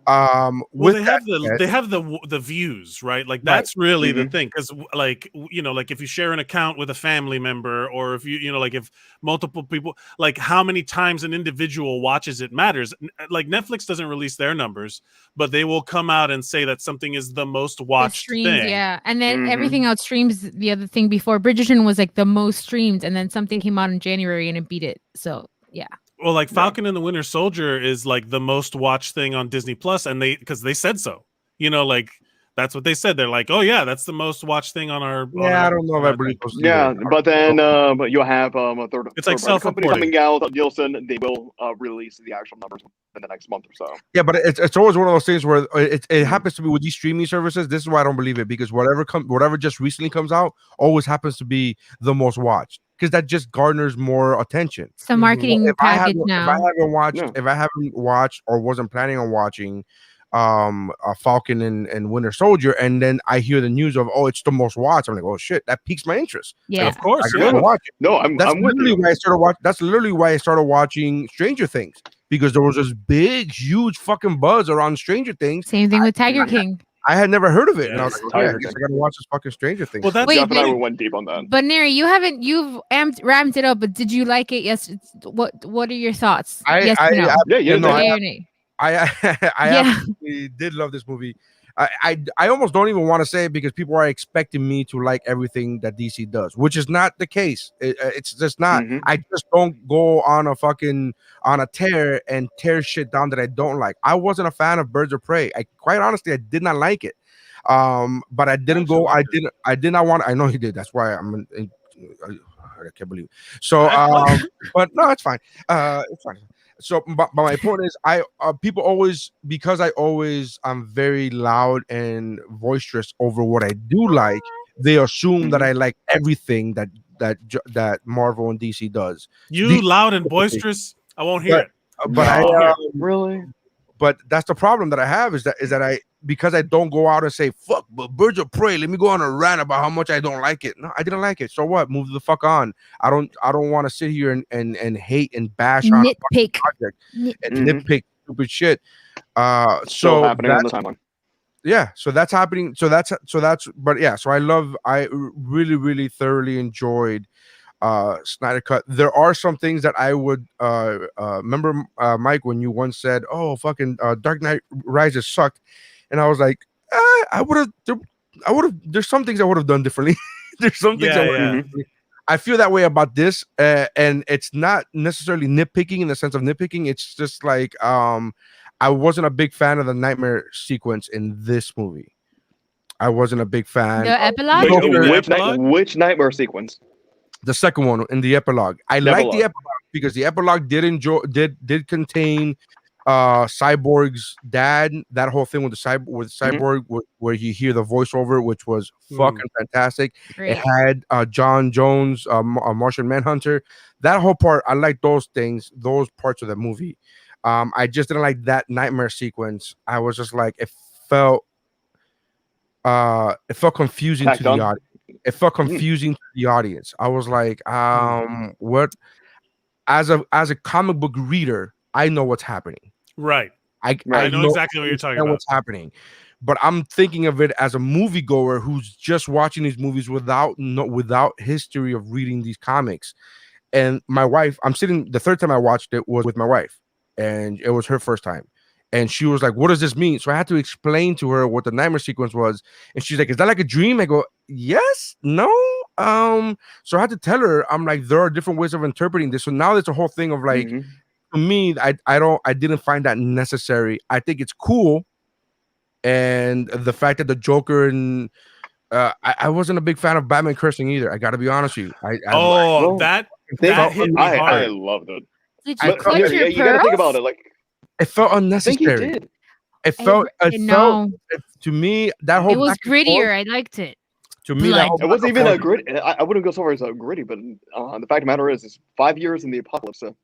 well, With they that have said- they have the views, right? Like that's really the Mhm. thing, because like like if you share an account with a family member, or if like if multiple people, like how many times an individual watches it matters. Like Netflix doesn't release their numbers, but they will come out and say that something is the most The watched streams, thing. yeah. And then Mhm. everything else streams. The other thing before Bridgerton was like the most streamed, and then something came out in January and it beat it. So yeah. Well, like Falcon and the Winter Soldier is like the most watched thing on Disney Plus, and because they said so. Like that's what they said. They're like, oh yeah, that's the most watched thing on our. I don't know if I believe those. Yeah, but then but you'll have a third. It's like third-party company self-reporting. coming out. Nielsen, they will release the actual numbers in the next month or so. Yeah, but it's always one of those things where it happens to be with these streaming services. This is why I don't believe it, because whatever just recently comes out always happens to be the most watched, because that just garners more attention. It's a marketing package now. If I haven't watched or wasn't planning on watching Falcon and Winter Soldier, and then I hear the news of it's the most watched, I'm like, oh shit, that piques my interest. Yeah. Of course, I gotta watch it. No, That's I'm with literally you. why I started watching. That's literally why I started watching Stranger Things, because there was this big, huge fucking buzz around Stranger Things. Same thing with Tiger King. I had never heard of it, and I was Yes, like, okay, I Tiger guess King. I gotta watch this fucking Stranger Things. Well, that's Wait, Jeff and I but- went deep on that. But Neri, you've ramped it up, but did you like it? Yes. What are your thoughts? Yes or no? Yeah, no, Yay or nay? I Yeah. absolutely did love this movie. I almost don't even want to say it because people are expecting me to like everything that DC does, which is not the case. It's just not. Mhm. I just don't go on a tear and tear shit down that I don't like. I wasn't a fan of Birds of Prey. Quite honestly, I did not like it. But I didn't go. I did not want. I know he did. That's why I can't believe it. So, but no, it's fine. It's fine. So, but my point is, people always, because I'm very loud and boisterous over what I do like, they assume that I like everything that Marvel and DC does. You loud and boisterous. I won't hear it. But Really? but that's the problem that I have is that I, because I don't go out and say fuck, but Birds of Prey, let me go on a rant about how much I don't like it. No, I didn't like it. So what? Move the fuck on. I don't want to sit here and hate and bash on a fucking Nitpick. project and Mhm. nitpick stupid shit. Still So happening on that's, the timeline. yeah, so that's happening. So that's but yeah, so I really, really thoroughly enjoyed Snyder Cut. There are some things that I would remember, Mike, when you once said, oh fucking Dark Knight Rises sucked, and I was like, there's some things I would have done differently. There's some things I would have done differently. I feel that way about this, and it's not necessarily nitpicking in the sense of nitpicking. It's just like I wasn't a big fan of the nightmare sequence in this movie. I wasn't a big fan. The epilogue? Wait, which nightmare sequence? The second one in the epilogue. I like the epilogue because the epilogue did contain Cyborg's dad, that whole thing with the Cyborg where you hear the voiceover, which was fucking fantastic. Great. It had John Jones, Martian Manhunter. That whole part, I like those things, those parts of the movie. I just didn't like that nightmare sequence. I was just like, it felt confusing to the audience. It felt confusing to the audience. I was like, what? as a comic book reader, I know what's happening. Right. I know exactly what you're talking about. What's happening, but I'm thinking of it as a moviegoer who's just watching these movies without history of reading these comics. And my wife, the third time I watched it was with my wife, and it was her first time. And she was like, what does this mean? So I had to explain to her what the nightmare sequence was. And she's like, is that like a dream? I go, yes, no. So I had to tell her, I'm like, there are different ways of interpreting this. So now there's a whole thing of like, for me, I didn't find that necessary. I think it's cool. And the fact that the Joker and I wasn't a big fan of Batman cursing either. I got to be honest with you. That hit me hard. I loved it. Did you clutch your pearls? You got to think about it. Like, it felt unnecessary. I think he did. It felt to me that whole. It was grittier. I liked it. To me, that it wasn't even a gritty. I wouldn't go so far as a gritty, but the fact of the matter is, it's 5 years in the apocalypse. So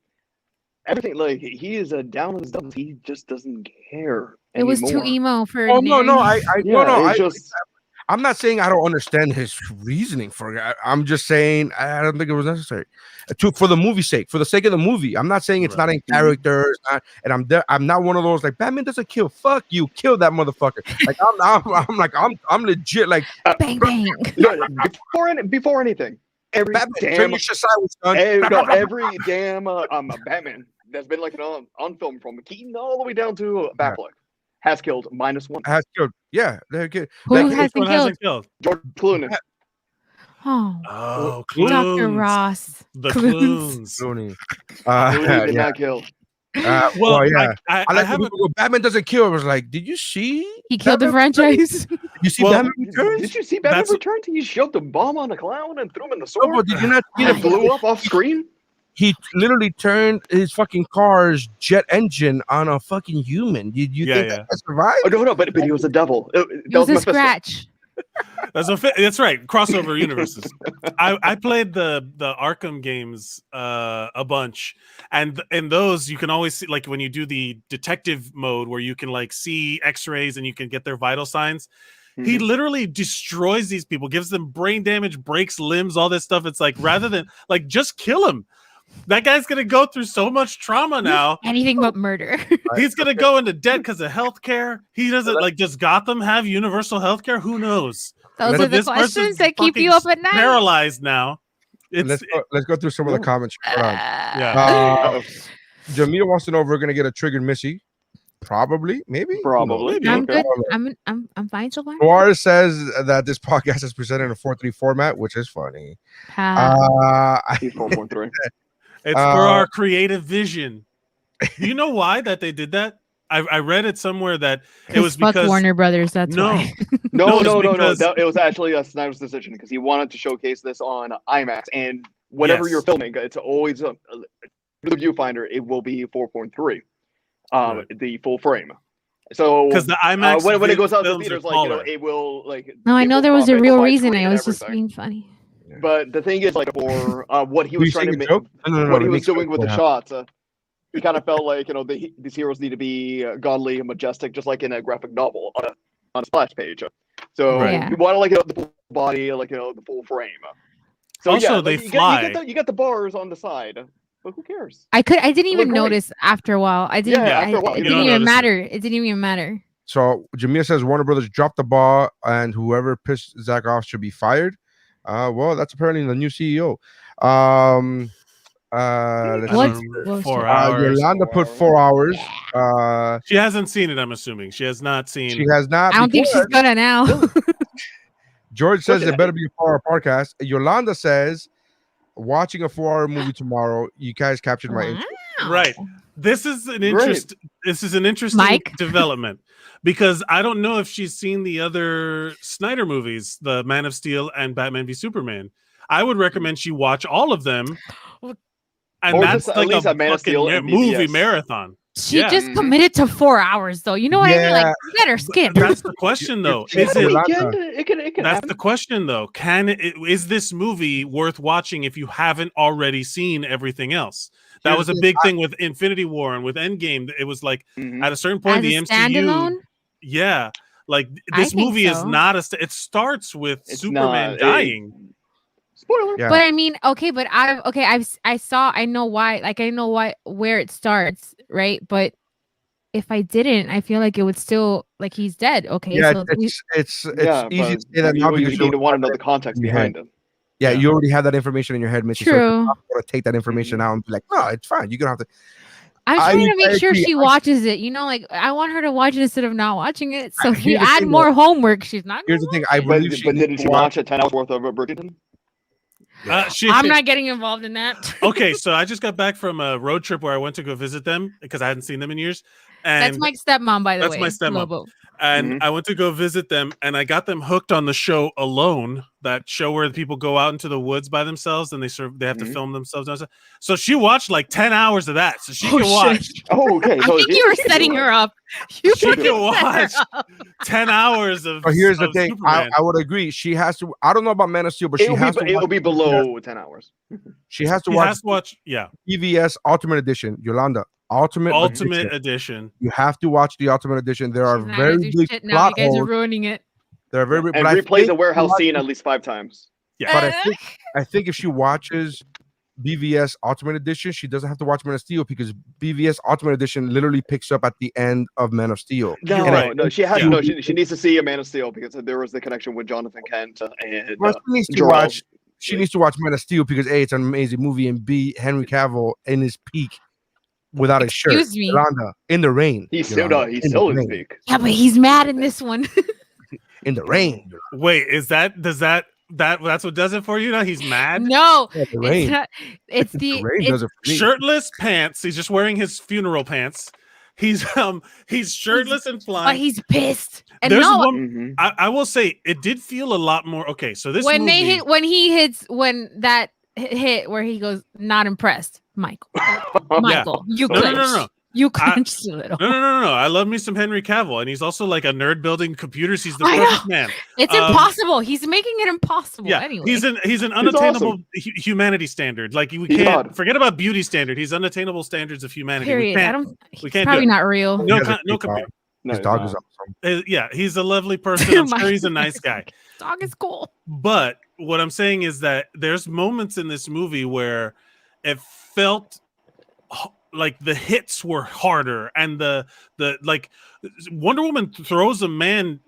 everything, like, he is down on his dumps. He just doesn't care. It was too emo for. Oh no, just. I'm not saying I don't understand his reasoning for it. I'm just saying I don't think it was necessary. For the movie's sake, for the sake of the movie. I'm not saying it's not in character. It's not, and I'm not one of those like Batman doesn't kill. Fuck you, kill that motherfucker. Like I'm legit like bang bang. Before anything, every Batman, damn Batman that's been like on film from Keaton all the way down to Batfleck. Has killed -1. Has killed. Yeah. Who hasn't killed? George Clooney. Oh, Dr. Ross. The Clooney. Clooney did not kill. Well, yeah. I haven't. Batman doesn't kill. I was like, did you see? He killed the franchise. You see Batman Returns? Did you see Batman Returns? He shoved a bomb on a clown and threw him in the sword. No, did you not see it blew up off screen? He literally turned his fucking car's jet engine on a fucking human. Did you think that survived? Oh, no, but he was a devil. He was a scratch. That's right. Crossover universes. I played the Arkham games a bunch, and in those you can always see, like when you do the detective mode where you can like see X-rays and you can get their vital signs. He literally destroys these people, gives them brain damage, breaks limbs, all this stuff. It's like rather than like just kill him. That guy's gonna go through so much trauma now. Anything but murder. He's gonna go into debt because of healthcare. He doesn't like. Does Gotham have universal healthcare? Who knows? Those are the questions that keep you up at night. Paralyzed now. Let's go through some of the comments. Yeah. Jamil wants to know if we're gonna get a triggered Missy. Probably. I'm good. I'm fine so far. Suarez says that this podcast is presented in a 4:3 format, which is funny. 4.3. It's for our creative vision. Do you know why that they did that? I read it somewhere that it was because Warner Brothers. That's why. No. It was actually a Snyder's decision because he wanted to showcase this on IMAX, and whenever you're filming, it's always the viewfinder. It will be 4.3, the full frame. So because the IMAX when it goes out to theaters, like it will like. No, I know there was a real reason. I was just being funny. But the thing is, like, for what he was trying to make, what he was doing with the shots, he kind of felt like these heroes need to be godly and majestic, just like in a graphic novel on a splash page. So you want to like the full body, like the full frame. So also, they fly. You got the bars on the side, but who cares? I didn't even notice after a while. I didn't. After a while, it didn't even matter. It didn't even matter. So Jamil says Warner Brothers dropped the ball, and whoever pissed Zach off should be fired. Well, that's apparently the new CEO. Let's see. 4 hours. Yolanda put 4 hours. She hasn't seen it. I'm assuming she has not seen. She has not. I don't think she's gonna now. George says it better be a 4-hour podcast. Yolanda says, watching a 4-hour movie tomorrow. You guys captured my interest. Right. This is an interest. This is an interesting development. Because I don't know if she's seen the other Snyder movies, the Man of Steel and Batman v Superman. I would recommend she watch all of them. And or that's like a Man of Steel movie marathon. She just committed to 4 hours, though. You know what I mean? Like, let her skip. That's the question, though. That's happen. the question, though. Is this movie worth watching if you haven't already seen everything else? That was a big thing with Infinity War and with Endgame. It was like at a certain point, the MCU. Standalone? Yeah, like this movie is not it starts with Superman dying. Spoiler. Yeah. But I mean, okay, but I know why, like I know where it starts, right? But if I didn't, I feel like it would still like he's dead. Okay, Yeah, so it's Yeah, easy but to say that now you because need to want to know have the context in your head. behind it. Yeah, Yeah. you already have that information in your head, Missy. So True. I'm gonna take that information out and be like, no, it's fine. You're gonna have to. I'm I- trying to make I sure agree. she watches it. You know, like I want her to watch it instead of not watching it. So if we Here's the add thing, more homework, she's not. Here's the Gonna thing. I But, believe she but needs didn't to she watch 10 hours worth of Bridgerton? I'm not getting involved in that. Okay, so I just got back from a road trip where I went to go visit them because I hadn't seen them in years. And That's my stepmom, by the way. that's my stepmom. Lobo. And Mhm. I went to go visit them, and I got them hooked on the show Alone, that show where people go out into the woods by themselves and they have to Mhm. film themselves. So she watched like 10 hours of that, so she Oh, can shit. watch. Oh, okay. I So think you were setting her up. You She were can setting watch her up. 10 hours of. But here's the of thing. Superman. I would agree. She has to. I don't know about Man of Steel, but she has to. It'll watch be below 10 hours. She has to She watch has to watch. Yeah, PVS Ultimate Edition. Yolanda, Ultimate Edition. Edition. You have to watch the Ultimate Edition. There are She's not very gonna do big shit now. You plot guys are holes. ruining it. There are very big. And but I replays think the warehouse she scene watches- at least 5 times. Yeah. But I think if she watches BVS Ultimate Edition, she doesn't have to watch Man of Steel because BVS Ultimate Edition literally picks up at the end of Man of Steel. No, You're right. no, she has Yeah. no. She needs to see a Man of Steel because there was the connection with Jonathan Kent and Well, she needs to Jor-El. watch. She needs to watch Man of Steel because A, it's an amazing movie, and B, Henry Cavill in his peak without a shirt. Excuse me. Yolanda, in the rain. He's still Yolanda, he's in still the in rain. peak. Yeah, but he's mad in this one. In the rain. Wait, that's what does it for you now? He's mad. No, Yeah, the it's rain. not. It's The the. rain it's- does it for me. Shirtless pants. He's just wearing his funeral pants. He's shirtless and but flying. he's pissed. And There's no, one. Mhm. I will say it did feel a lot more. Okay, so this when movie, when that hit where he goes not impressed, Michael. Michael, you No, no, clinched. no, no. You clinched a little. No. I love me some Henry Cavill, and he's also like a nerd building computers. He's the I know. perfect man. It's impossible. He's making it impossible. Yeah, Anyway, he's an unattainable humanity standard. Like we He's can't odd. forget about beauty standard. He's unattainable standards of humanity. period. We I can't. don't. He's can't do probably it. not real. No, He has a no big dog. compare. No, His he's dog not. is awesome. Yeah, he's a lovely person. I'm My- sure he's a nice guy. Dog is cool. But what I'm saying is that there's moments in this movie where it felt like the hits were harder, and the like Wonder Woman throws a man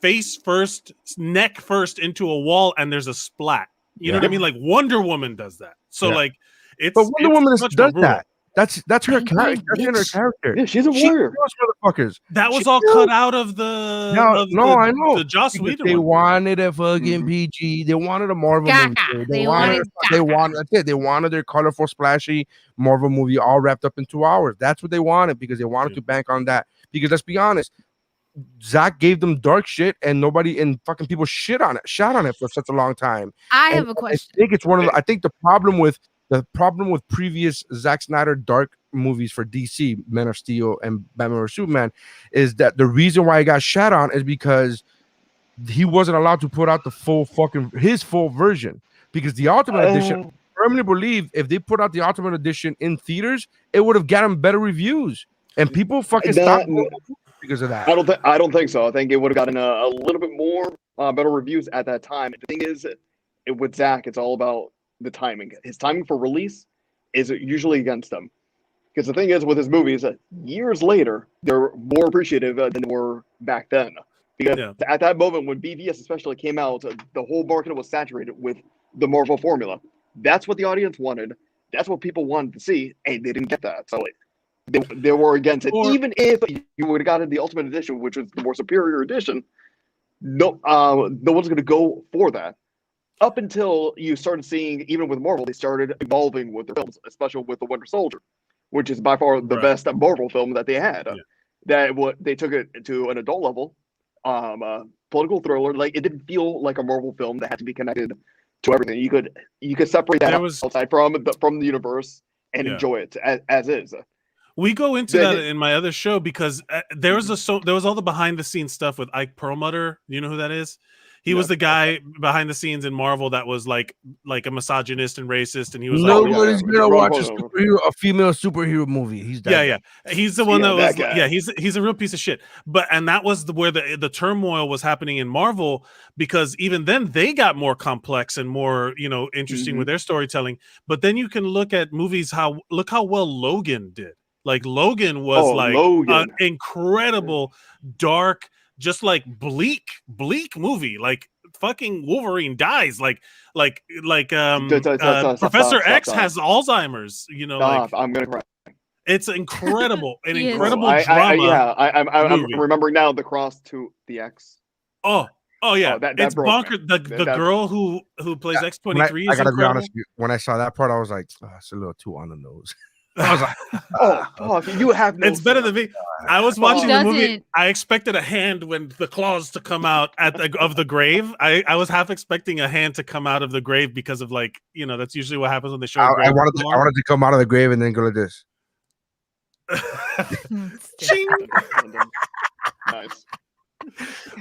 face first, neck first into a wall, and there's a splat. You know what I mean? Like Wonder Woman does that. So Yeah. like it's But Wonder it's Woman much more does brutal. that. That's her Thank character. you, That's in her bitch. character. Yeah, she's a She warrior. kills motherfuckers. That was She all kills- cut out of the No, I know. the Joss Because Whedon they one. wanted a fucking Mhm. PG. They wanted a Marvel Gaga. movie. They wanted They Gaga. wanted. That's it. They wanted their colorful, splashy Marvel movie all wrapped up in 2 hours. That's what they wanted because they wanted Yeah. to bank on that. Because let's be honest, Zach gave them dark shit, and nobody and fucking people shot on it for such a long time. I And have a question. I think it's one of the. I think the problem with previous Zack Snyder dark movies for DC, Man of Steel and Batman vs Superman, is that the reason why he got shot on is because he wasn't allowed to put out the his full version because the Ultimate Edition. I firmly believe if they put out the Ultimate Edition in theaters, it would have gotten better reviews, and people fucking stopped going to movies because of that. I don't think so. I think it would have gotten a little bit more better reviews at that time. The thing is, with Zach, it's all about the timing. His timing for release is usually against him. Because the thing is, with his movies, years later, they're more appreciative than they were back then. Because at that moment, when BVS especially came out, the whole market was saturated with the Marvel formula. That's what the audience wanted. That's what people wanted to see, and they didn't get that. So they were against it. Even if you would have gotten the Ultimate Edition, which was the more superior edition, no one's going to go for that. Up until you started seeing, even with Marvel, they started evolving with their films, especially with The Winter Soldier, which is by far the best Marvel film that they had. They took it to an adult level, political thriller. Like, it didn't feel like a Marvel film that had to be connected to everything. You could separate that outside from the universe and enjoy it as is. We go into that in my other show because there was all the behind the scenes stuff with Ike Perlmutter. You know who that is? He was the guy behind the scenes in Marvel that was like a misogynist and racist, and he was Nobody's yeah, gonna watch wrong. a female superhero movie. He's that. yeah. He's the one Yeah, that that was guy. yeah. He's a real piece of shit. And that was where the turmoil was happening in Marvel, because even then they got more complex and more interesting with their storytelling. But then you can look at movies. Look how well Logan did. Like Logan was Logan. an incredible, dark, just like bleak movie. Like fucking Wolverine dies. Professor X has Alzheimer's. I'm gonna cry. It's incredible, He is. incredible drama. I'm movie. remembering now the cross to the X. Oh yeah, that it's broke bonkers. me. The girl who plays X-23 I is gotta be incredible. honest with you. When I saw that part, I was like, it's a little too on the nose. I was like, Fuck, you have no. It's better than me. I was watching the movie. Doesn't- I expected a hand when the claws to come out of the grave. I was half expecting a hand to come out of the grave because of that's usually what happens when they show. I wanted to come out of the grave and then go like this. Ching. Nice.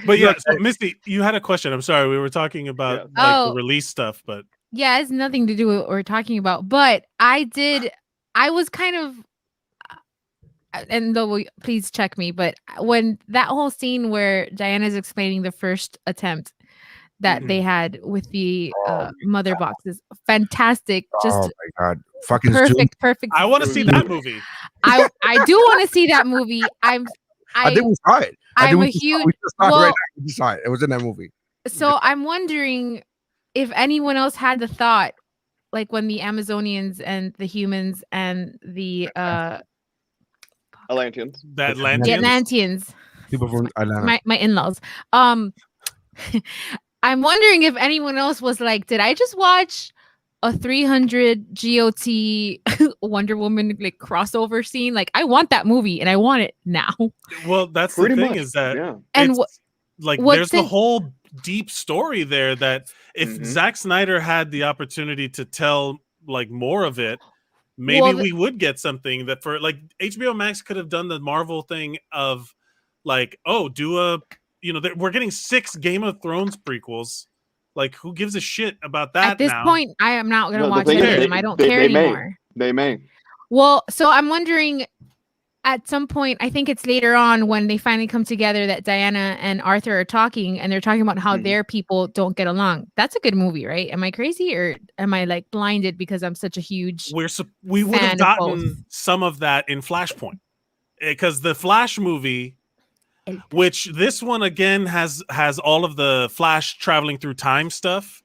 But yeah, so Misty, you had a question. I'm sorry, we were talking about the release stuff, but yeah, it has nothing to do with what we're talking about. But I was kind of, and though please check me, but when that whole scene where Diana's explaining the first attempt that they had with the mother boxes, fantastic. Just oh my god, fucking perfect. I want to see that movie. I do want to see that movie. I think we saw it. I'm a huge. We just saw it right now. We just saw it. It was in that movie. So I'm wondering if anyone else had the thought, like when the Amazonians and the humans and the Atlanteans. The Atlanteans. People from Atlanta. My in-laws. I'm wondering if anyone else was like, did I just watch a 300 GOT Wonder Woman like crossover scene? Like, I want that movie and I want it now. Well, that's Pretty the thing much, is that yeah. And there's the whole deep story there that if Zack Snyder had the opportunity to tell like more of it, maybe we would get something that for like HBO Max could have done the Marvel thing of like, we're getting 6 Game of Thrones prequels. Like, who gives a shit about that? At this point, I am not going to watch any of them. I don't care anymore. They may. Well, so I'm wondering at some point, I think it's later on when they finally come together that Diana and Arthur are talking and they're talking about how their people don't get along. That's a good movie, right? Am I crazy or am I like blinded because I'm such a huge we would have gotten some of that in Flashpoint, because the Flash movie, which this one again has all of the Flash traveling through time stuff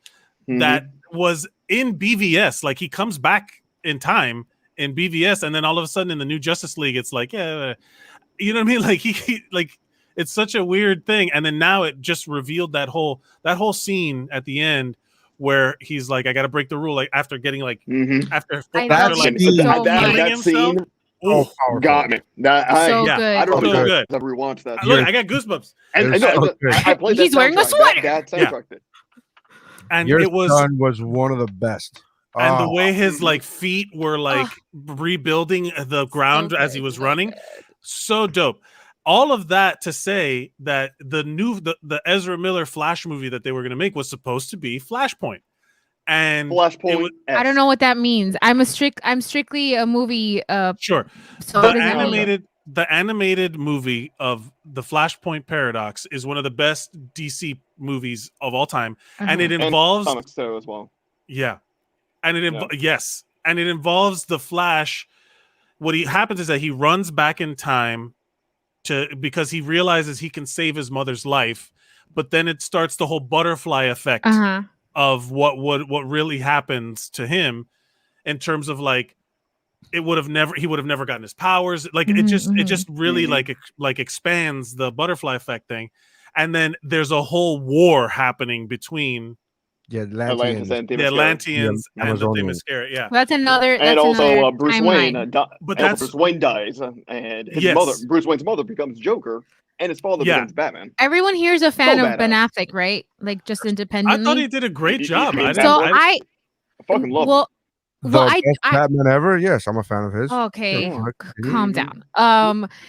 that was in BVS. Like, he comes back in time in BVS, and then all of a sudden in the new Justice League, it's like, you know what I mean? Like, he like, it's such a weird thing. And then now it just revealed that whole scene at the end where he's like, I got to break the rule. Like, after getting like after that scene. Oh, got me. Good. I don't know. Good. I've rewatched that. Look, I got goosebumps. And I played He's wearing a sweater. That soundtrack. And Your it was son was one of the best. And the way his like feet were like rebuilding the ground as he was running, so dope. All of that to say that the Ezra Miller Flash movie that they were going to make was supposed to be Flashpoint. And Flashpoint. I don't know what that means. I'm strictly a movie. Sure. So the animated movie of the Flashpoint Paradox is one of the best DC movies of all time, and it involves comics too as well. Yeah, and it involves the Flash. What happens is that he runs back in time because he realizes he can save his mother's life, but then it starts the whole butterfly effect of what really happens to him in terms of like he would have never gotten his powers. Like it just really like expands the butterfly effect thing. And then there's a whole war happening between the Atlanteans and the Themyscira. Yeah, that's another. And also Bruce Wayne. Bruce Wayne dies, and his mother, Bruce Wayne's mother, becomes Joker, and his father becomes Batman. Everyone here is a fan of Ben Affleck, right? Like just independently. I thought he did a great job. I fucking love him. Best Batman ever. Yes, I'm a fan of his. Okay, calm down.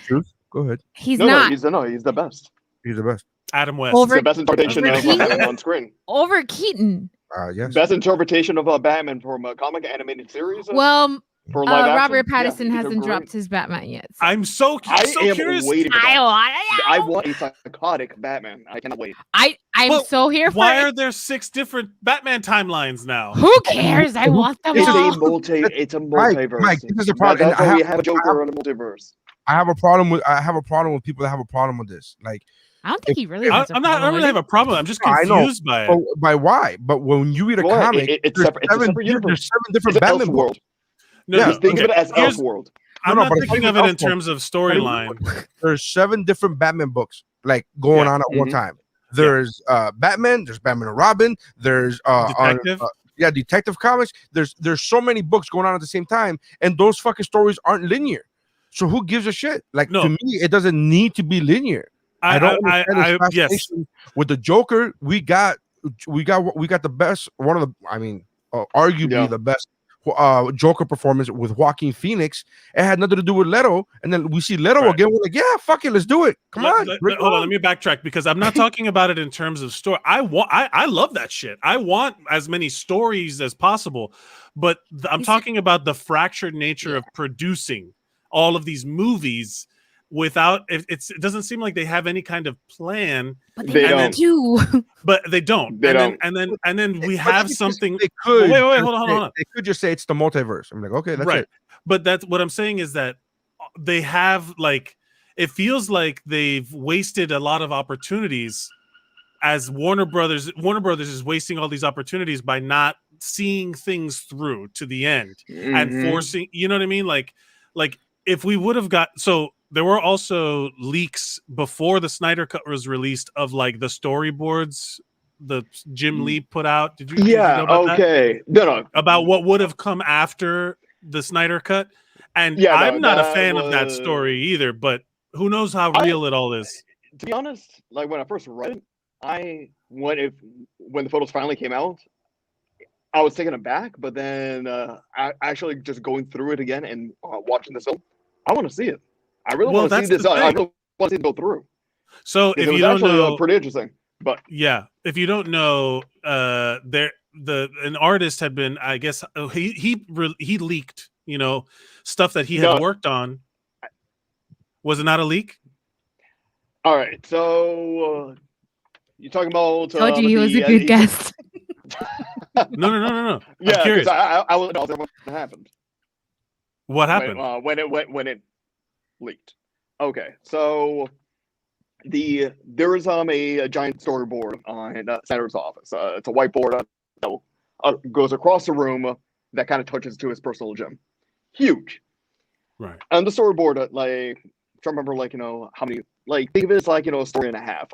Truth. Go ahead. He's not. He's the best. He's the best. Adam West. It's Over- the best interpretation over of Keaton? Batman on screen. Over Keaton. Yes. Best interpretation of Batman from a comic animated series. Well, for live action. Robert Yeah, Pattinson he's hasn't great. dropped his Batman yet. So. I'm so am curious. waiting for I that. want. I want a psychotic Batman. I cannot wait. I'm Well, so here for Why it. are there 6 different Batman timelines now? Who cares? I want them It's all. it's a multiverse. Mike, this is a problem. That's why we have a Joker on the multiverse. I have a problem with people that have a problem with this. Like, I don't think he really has a I don't really have a problem. I'm just I know, confused by it. by why? But when you read a Well, comes, it's there's separate. It's a seven, separate universe. there's 7 It's different an Batman Elseworld. books. No, Yeah, Just think of it as Here's- Elseworld. I'm No, not but it's thinking of not it in Elseworld. terms of storyline. There's 7 different Batman books like going Yeah. on at one Mhm. time. There's Batman. There's Batman and Robin. There's Detective? Detective Comics. There's so many books going on at the same time, and those fucking stories aren't linear. So who gives a shit? Like, No. to me, it doesn't need to be linear. I don't understand this yes. fascination with the Joker. We got the best, one of the, arguably Yeah. the best Joker performance with Joaquin Phoenix. It had nothing to do with Leto, and then we see Leto Right. again. We're like, yeah, fuck it, let's do it. Come on, bring it Hold on. on. Let me backtrack because I'm not talking about it in terms of story. I love that shit. I want as many stories as possible, but I'm talking about the fractured nature of producing all of these movies without it doesn't seem like they have any kind of plan, But They don't. do. but they don't. They don't. And then we But have they something. They could. Wait, just hold on. say- They could just say it's the multiverse. I'm like, okay, that's Right. it. But that's what I'm saying is that they have like it feels like they've wasted a lot of opportunities as Warner Brothers is wasting all these opportunities by not seeing things through to the end and Mhm. forcing, you know what I mean? Like if we would have got, so there were also leaks before the Snyder Cut was released of like the storyboards the Jim Lee put out. Did you Yeah. know about that? Okay. No. About what would have come after the Snyder Cut? And Yeah, no, I'm not a that fan of that was- story either, but who knows how real it all is. To be honest, like when I first read it, when the photos finally came out, I was taken aback. But then I actually just going through it again and watching the film, I want to see it. I really Well, want to see that's this. the I thing. really want to see it go through. So Because if it was you don't actually know, pretty interesting. But yeah, if you don't know, an artist had been, I guess, he leaked, stuff that he had No. worked on. Was it not a leak? all right, so you're talking about Told you he was a good guest. No. Yeah, I'm curious. because I was there when it happened. What happened? When it leaked. Okay, so there is a giant storyboard in Snyder's office. It's a whiteboard that goes across the room that kind of touches to his personal gym. Huge. Right. And the storyboard, I'm trying to remember, how many, think of it as a story and a half.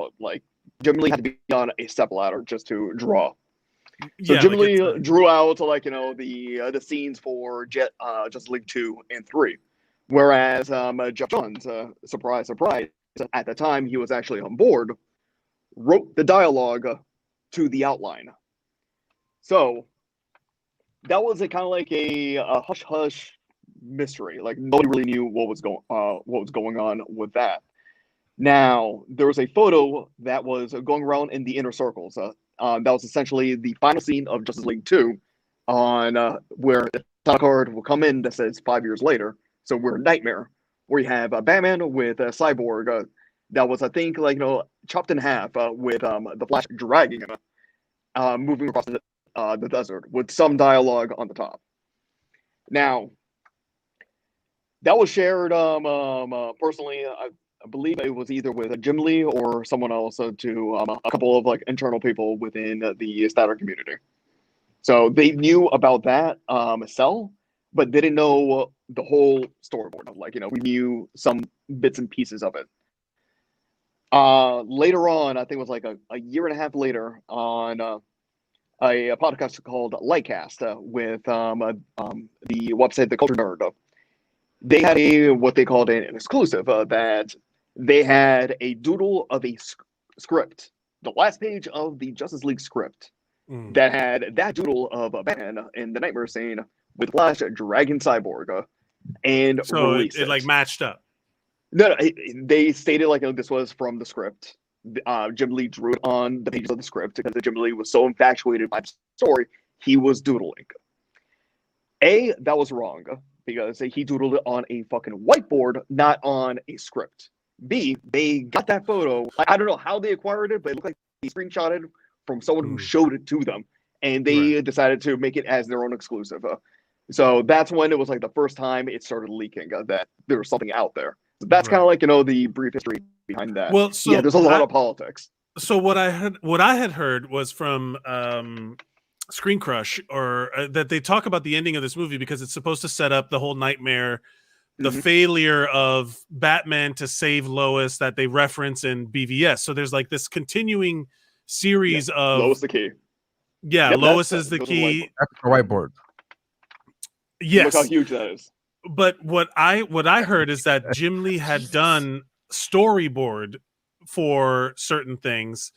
Jim Lee had to be on a step ladder just to draw. So Yeah, Jim like Lee it's, drew out the scenes for Justice League 2 and 3, whereas Jeff Johns, surprise, at the time he was actually on board, wrote the dialogue to the outline. So that was a kind of like a hush hush mystery. Like nobody really knew what was going on with that. Now there was a photo that was going around in the inner circles. That was essentially the final scene of Justice League 2, on where the title card will come in that says 5 years later. So we're Nightmare, where you have Batman with Cyborg. That was, I think, chopped in half with the Flash dragging him, moving across the desert with some dialogue on the top. Now, that was shared personally. I believe it was either with Jim Lee or someone else to a couple of internal people within the Snyder community. So they knew about that cell, but they didn't know the whole storyboard. We knew some bits and pieces of it. Later on, I think it was a year and a half later, on a podcast called Lightcast with the website The Culture Nerd. They had what they called an exclusive that they had a doodle of a script, the last page of the Justice League script, that had that doodle of a Batman in the Nightmare scene with Flash dragging Cyborg, and so released it matched up. No, they stated this was from the script, Jim Lee drew it on the pages of the script because Jim Lee was so infatuated by the story, he was doodling. That was wrong because he doodled it on a fucking whiteboard, not on a script. B, they got that photo. I don't know how they acquired it, but it looked like they screenshotted from someone who showed it to them, and they decided to make it as their own exclusive. So that's when it was like the first time it started leaking that there was something out there. So that's kind of like the brief history behind that. Well, so yeah, there's a lot of politics. So what I had heard was from Screen Crush, or that they talk about the ending of this movie because it's supposed to set up the whole nightmare, the failure of Batman to save Lois that they reference in BVS. So there's like this continuing series of Lois the key. Yeah, Yep, Lois is the key. That's the whiteboard. Yes. Look how huge that is. But what I heard is that Jim Lee had done storyboard for certain things,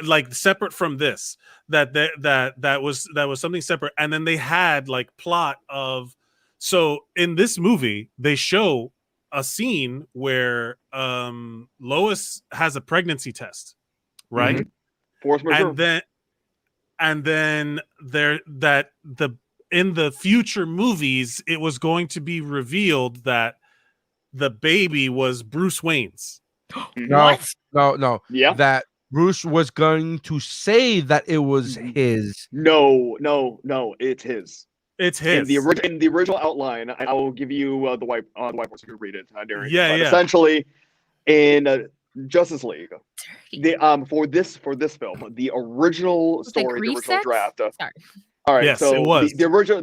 like separate from this. That was something separate, and then they had like plot of. So in this movie, they show a scene where Lois has a pregnancy test, right? Force majeure. And then in the future movies, it was going to be revealed that the baby was Bruce Wayne's. No. Yeah. That Bruce was going to say that it was his. No, it's his. It's his. In the original outline, I will give you the whiteboard so you can read it. Essentially, in Justice League, for this film, the original story, the original draft. Sorry. All right, yes, so it was. the original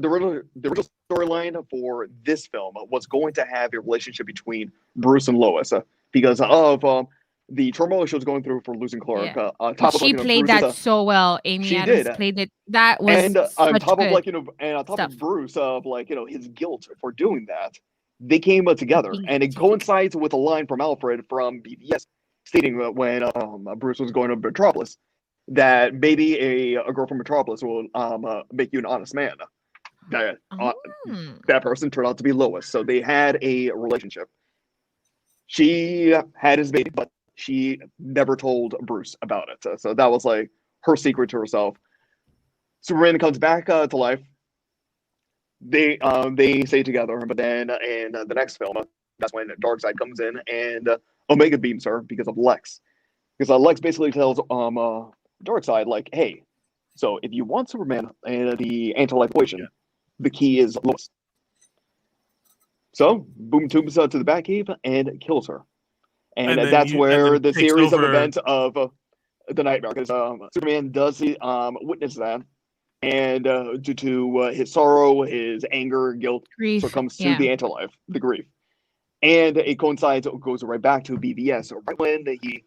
storyline for this film was going to have a relationship between Bruce and Lois because of the turmoil she was going through for losing Clark. Yeah. She played that so well. Amy Adams played it. That was and on top good of Bruce of his guilt for doing that, they came together, and it coincides with a line from Alfred from BVS stating that when Bruce was going to Metropolis, that maybe a girl from Metropolis will make you an honest man. That person turned out to be Lois, so they had a relationship. She had his baby, but she never told Bruce about it. So that was like her secret to herself. Superman comes back to life. They stay together, but then in the next film, that's when Darkseid comes in and Omega beams her because of Lex. Because Lex basically tells Darkseid, like, hey, so if you want Superman and the anti-life equation, the key is Lois. So Boom tubes to the Batcave and kills her. And that's where the series of events of the nightmare, because Superman does witness that, and due to his sorrow, his anger, guilt, grief, succumbs to the anti-life, the grief. And it goes right back to BVS, so right when he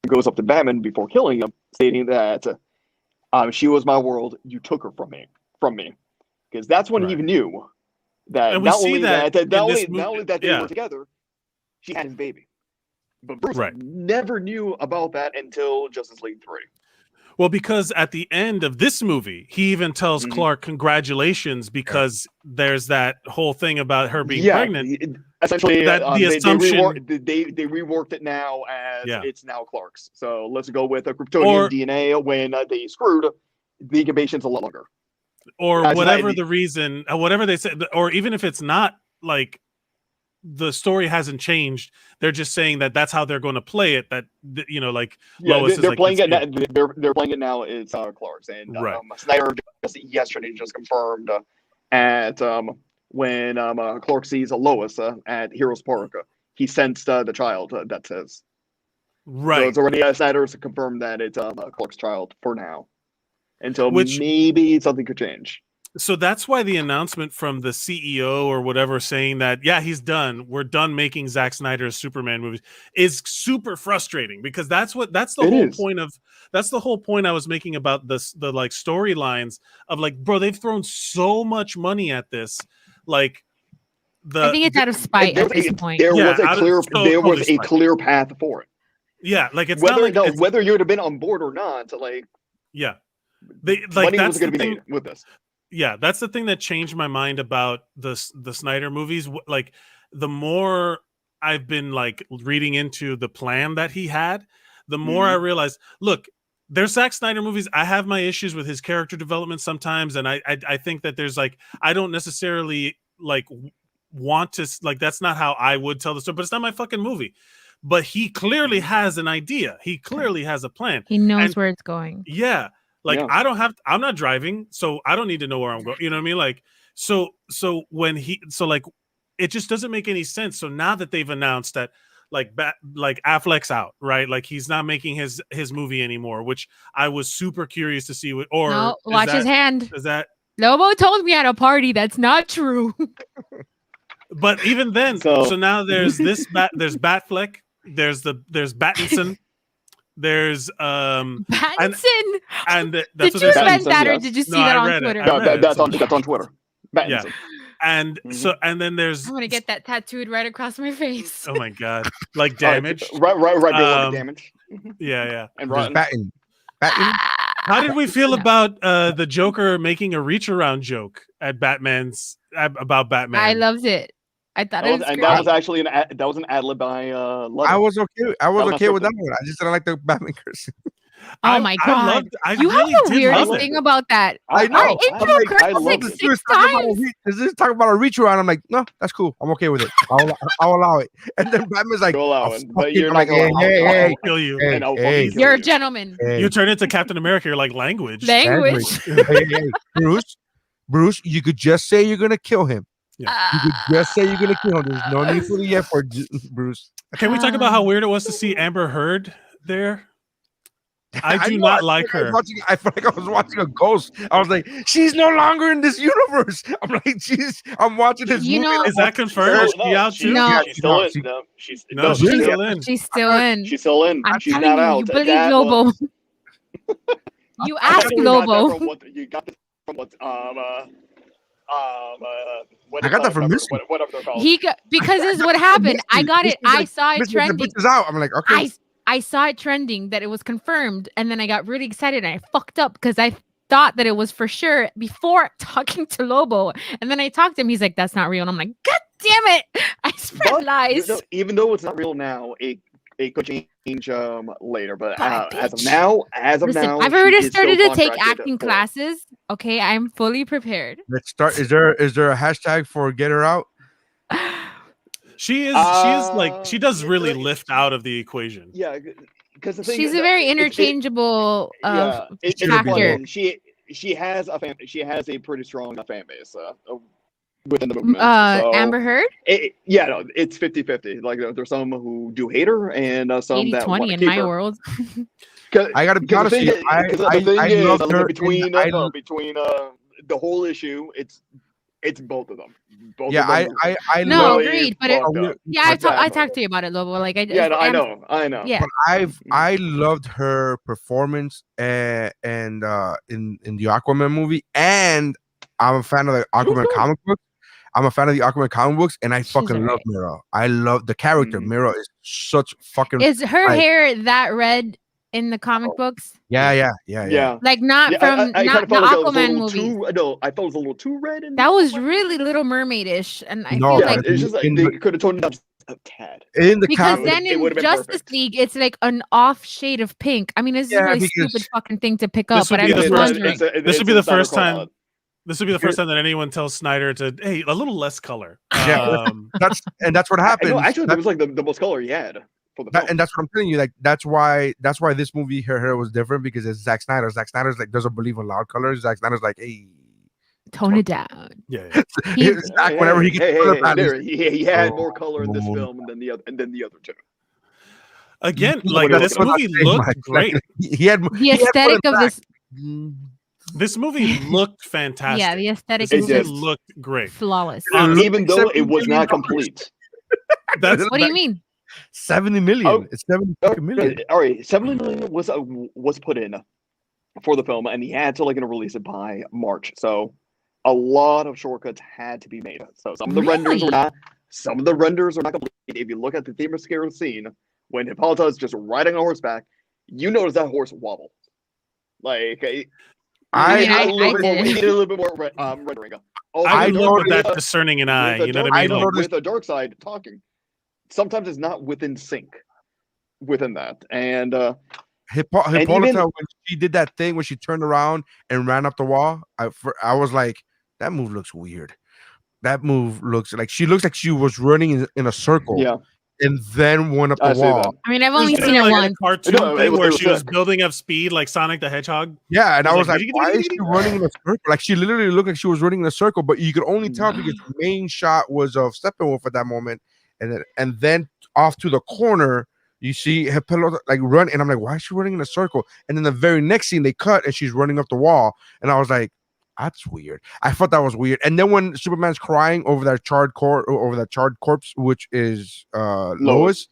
goes up to Batman before killing him, stating that she was my world, you took her from me, because that's when he knew that not only that they were together, she had his baby. But Bruce never knew about that until Justice League 3. Well, because at the end of this movie, he even tells Clark congratulations because there's that whole thing about her being pregnant. Essentially, that the assumption they reworked it now as it's now Clark's. So let's go with a Kryptonian DNA when they screwed the incubation's a lot longer. Or whatever the reason, whatever they said, or even if it's not like the story hasn't changed, they're just saying that that's how they're going to play it. That Lois they're is playing it. They're playing it now. It's Clark's, and Snyder yesterday just confirmed at when Clark sees Lois at Heroes Park, he sensed the child that says. So it's already Snyder's confirmed that it's Clark's child for now, until maybe something could change. So that's why the announcement from the CEO or whatever saying that, he's done. We're done making Zack Snyder's Superman movies is super frustrating because that's the whole point I was making about the like storylines of like, bro, they've thrown so much money at this. Like I think it's out of spite at this point. There was a clear path for it. Yeah. Like it's whether you would have been on board or not, like, money was going to be made with this. Yeah, that's the thing that changed my mind about the Snyder movies. Like, the more I've been like reading into the plan that he had, the more I realized, look, there's Zack Snyder movies. I have my issues with his character development sometimes, and I think that there's like, I don't necessarily like want to, like, that's not how I would tell the story, but it's not my fucking movie. But he clearly has an idea. He clearly has a plan. He knows where it's going. Yeah. Like, I'm not driving, so I don't need to know where I'm going. You know what I mean? Like, so like, it just doesn't make any sense. So now that they've announced that, like Affleck's out, right? Like, he's not making his movie anymore, which I was super curious to see. No, watch his hand. Is that Lobo told me at a party that's not true. But even then, so now there's there's Batfleck, there's Battinson, there's Pattinson. and that's did what you they're read saying. that, or did you see that on Twitter? That's on Twitter. Yeah. And so, and then there's, I'm gonna get that tattooed right across my face. oh my god, like Damage, right, Damage. Yeah. And Batten. How did we feel about the Joker making a reach around joke at about Batman? I loved it. I thought it was great. That was actually an ad lib by Ludwig. I was okay with that one. I just didn't like the Batman curse. Oh my god! You really have the weirdest thing about that. I know. Our intro curse like 6 times. This is talking about a reach around. I'm like, no, that's cool. I'm okay with it. I'll allow it. And then Batman's like, but you're like, not gonna hey, I'll kill you. You're a gentleman. You turn into Captain America. You're like, language. Bruce, you could just say you're gonna kill him. Yeah. You could just say you're gonna kill him. There's no need for the effort, Bruce. Can we talk about how weird it was to see Amber Heard there? I do not like her. I felt like I was watching a ghost. I was like, she's no longer in this universe. I'm like, I'm watching this movie. Is that confirmed? Is she out too? No, she's still in. She's still in. She's still in. She's still in. I'm She's telling not you, out. you believe Lobo. You ask Lobo. You got this from what? I got that from Missy. Whatever they're called. Because this is what happened. I got it. I saw it trending. Out. I'm like, okay. I saw it trending that it was confirmed, and then I got really excited and I fucked up because I thought that it was for sure before talking to Lobo. And then I talked to him. He's like, "That's not real." And I'm like, "God damn it! I spread lies." Even though it's not real now, it could change later. But as of now, I've already started to take acting classes. Okay, I'm fully prepared. Let's start. Is there a hashtag for get her out? She is like, she does really lift out of the equation. Yeah, because she's a very interchangeable actor. She has a pretty strong fan base within the movement. Amber Heard? It's 50-50. Like, there's some who do hate her and some 80-20 that want to in keep my her. world. I gotta be honest with you. I love her between the whole issue. It's both of them. I no, love agreed. But I talked to you about it, Lobo. Like I know. Yeah, but I loved her performance and in the Aquaman movie, and I'm a fan of the Aquaman comic books. And I fucking love Mira. I love the character. Mira is such fucking. Is her hair that red in the comic books? Yeah. Like not from not the Aquaman movie. I thought it was a little too red. That was really Little Mermaid-ish, and I feel like it's just like they could have toned it up a tad. Because then in Justice League, it's like an off shade of pink. I mean, it's a really stupid fucking thing to pick up, but I'm just wondering. This would be the first time. This would be the first time that anyone tells Snyder to, hey, a little less color. That's what happened. Actually, that was like the most color he had. And that's what I'm telling you. Like that's why this movie, her hair was different, because it's Zack Snyder. Zack Snyder's like doesn't believe in loud colors. Zack Snyder's like, hey, tone it down. Yeah. Whenever he had more color in this film than the other two. Again, like this movie looked great. He had the aesthetic of this. This movie looked fantastic. Yeah, the aesthetic looked great, flawless. Even though it was not complete. What do you mean? 70 million. It's 70 million. All right, 70 million was put in for the film, and he had to release it by March. So a lot of shortcuts had to be made. So some of the renders are not complete. If you look at the Themyscira scene when Hippolyta is just riding on horseback, you notice that horse wobble. Like I need a little bit more rendering. I look at that discerning an eye. You know what I mean? With the dark side talking. Sometimes it's not within sync. within that. And Hippolyta, even- when she did that thing when she turned around and ran up the wall, I was like, that move looks weird. That move looks like she was running in a circle. Yeah. And then went up I the see wall. that. I mean, I've only Isn't seen it like once. a cartoon No, thing where it was she was sick. building up speed like Sonic the Hedgehog. Yeah, and It I was was like, like, why is she running in a circle? Like she literally looked like she was running in a circle, but you could only tell because the main shot was of Steppenwolf at that moment, and then off to the corner, you see Hippolyta like run, and I'm like, why is she running in a circle? And then the very next scene they cut, and she's running up the wall, and I was like, that's weird. I thought that was weird. And then when Superman's crying over that charred corpse, which is Lois,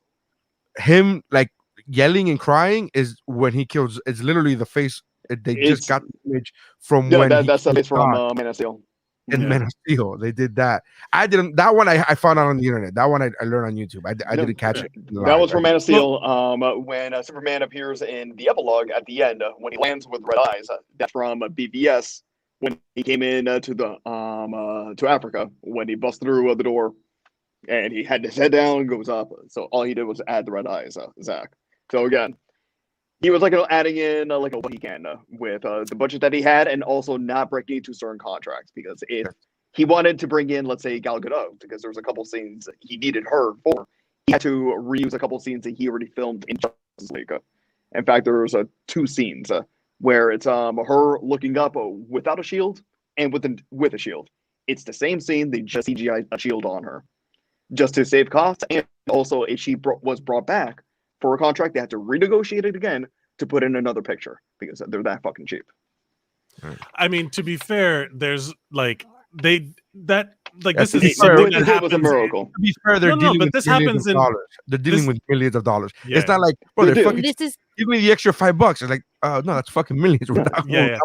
him like yelling and crying is when he kills. It's literally the face. They just got the image from when that's the face from Man of Steel. in Man of Steel. They did that. I didn't. That one I found out on the internet. That one I learned on YouTube. I didn't catch it. That was from Man of Steel. When Superman appears in the epilogue at the end, when he lands with red eyes. That's from BVS when he came in to Africa when he busts through the door, and he had his head down, goes up. So all he did was add the red eyes, Zach. So again, he was like adding in like what he can with the budget that he had, and also not breaking into certain contracts because if he wanted to bring in, let's say, Gal Gadot, because there was a couple scenes he needed her for, he had to reuse a couple scenes that he already filmed in Justice League. In fact, there was 2 scenes where it's her looking up without a shield and with a shield. It's the same scene. They just CGI a shield on her just to save costs, and also if she was brought back for a contract, they had to renegotiate it again to put in another picture because they're that fucking cheap. I mean, to be fair, there's like this is something that that was a happens. miracle. To be fair, they're dealing with this millions happens of in dollars. They're dealing with millions of dollars. Yeah. It's not like, bro, They they're do. fucking This is give me the extra $5. It's like, no, that's fucking millions. Yeah.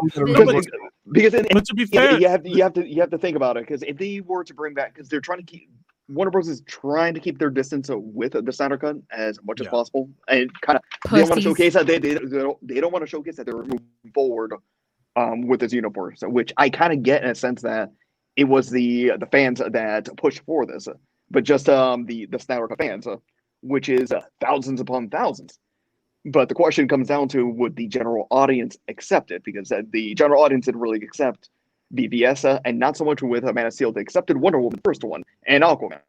Because But to be fair, you have to think about it, because if they were to bring back, because they're trying to keep Warner Bros. Is trying to keep their distance with the Snyder Cut as much as possible, and kind of they don't want to showcase that they don't want to showcase that they're moving forward with this universe, which I kind of get in a sense that it was the fans that pushed for this, but just the Snyder Cut fans, which is thousands upon thousands. But the question comes down to, would the general audience accept it? Because the general audience didn't really accept BVS, and not so much with Man of Steel. They accepted Wonder Woman, the first one, and Aquaman,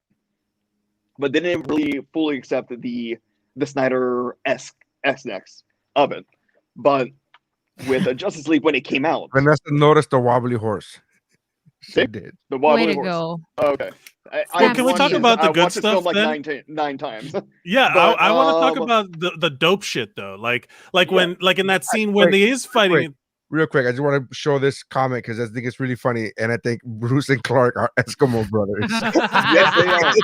but they didn't really fully accept the Snyder-esque next of it. But with Justice League, when it came out, Vanessa noticed the wobbly horse. She did. The wobbly way to horse. go. Okay. can we talk about the good stuff like then? nine times. Yeah, But, I want to talk about the dope shit though. Like when in that scene when he is fighting. Real quick, I just want to show this comment because I think it's really funny, and I think Bruce and Clark are Eskimo brothers. Yes, they are. So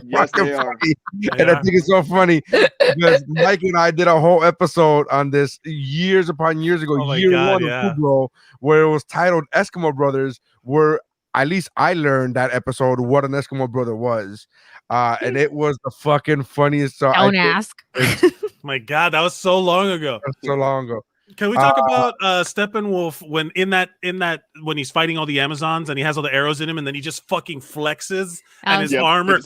Yes, they fucking are. funny. And I think it's so funny because Mike and I did a whole episode on this years upon years ago, Oh my year God, one yeah. of WuBro, where it was titled Eskimo Brothers, where at least I learned that episode what an Eskimo brother was. And it was the fucking funniest. So Don't ask. My God, that was so long ago. so long ago. Can we talk about Steppenwolf when in that when he's fighting all the Amazons and he has all the arrows in him and then he just fucking flexes and his armor.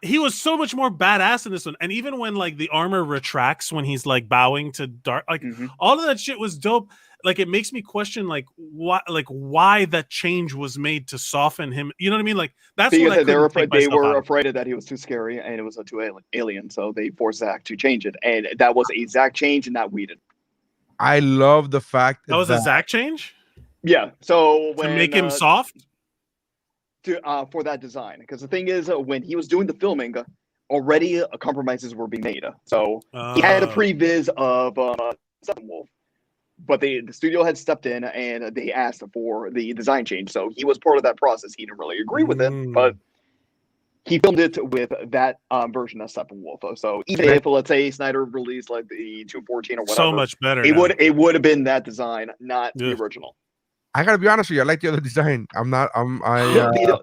He was so much more badass in this one, and even when like the armor retracts when he's like bowing to dark, like all of that shit was dope. Like it makes me question why that change was made to soften him. You know what I mean? Like that's because what they were afraid that he was too scary and it was too alien, so they forced Zach to change it, and that was a Zach change and not Whedon. I love the fact that was a Zach change. Yeah, so to make him soft for that design, because the thing is, when he was doing the filming, already compromises were being made. So he had a previs of Steppenwolf. But the studio had stepped in and they asked for the design change. So he was part of that process. He didn't really agree with it, but he filmed it with that version of Steppenwolf. So even if, let's say, Snyder released like the 214 or whatever, so much better. It would have been that design, not the original. I gotta be honest with you. I like the other design. The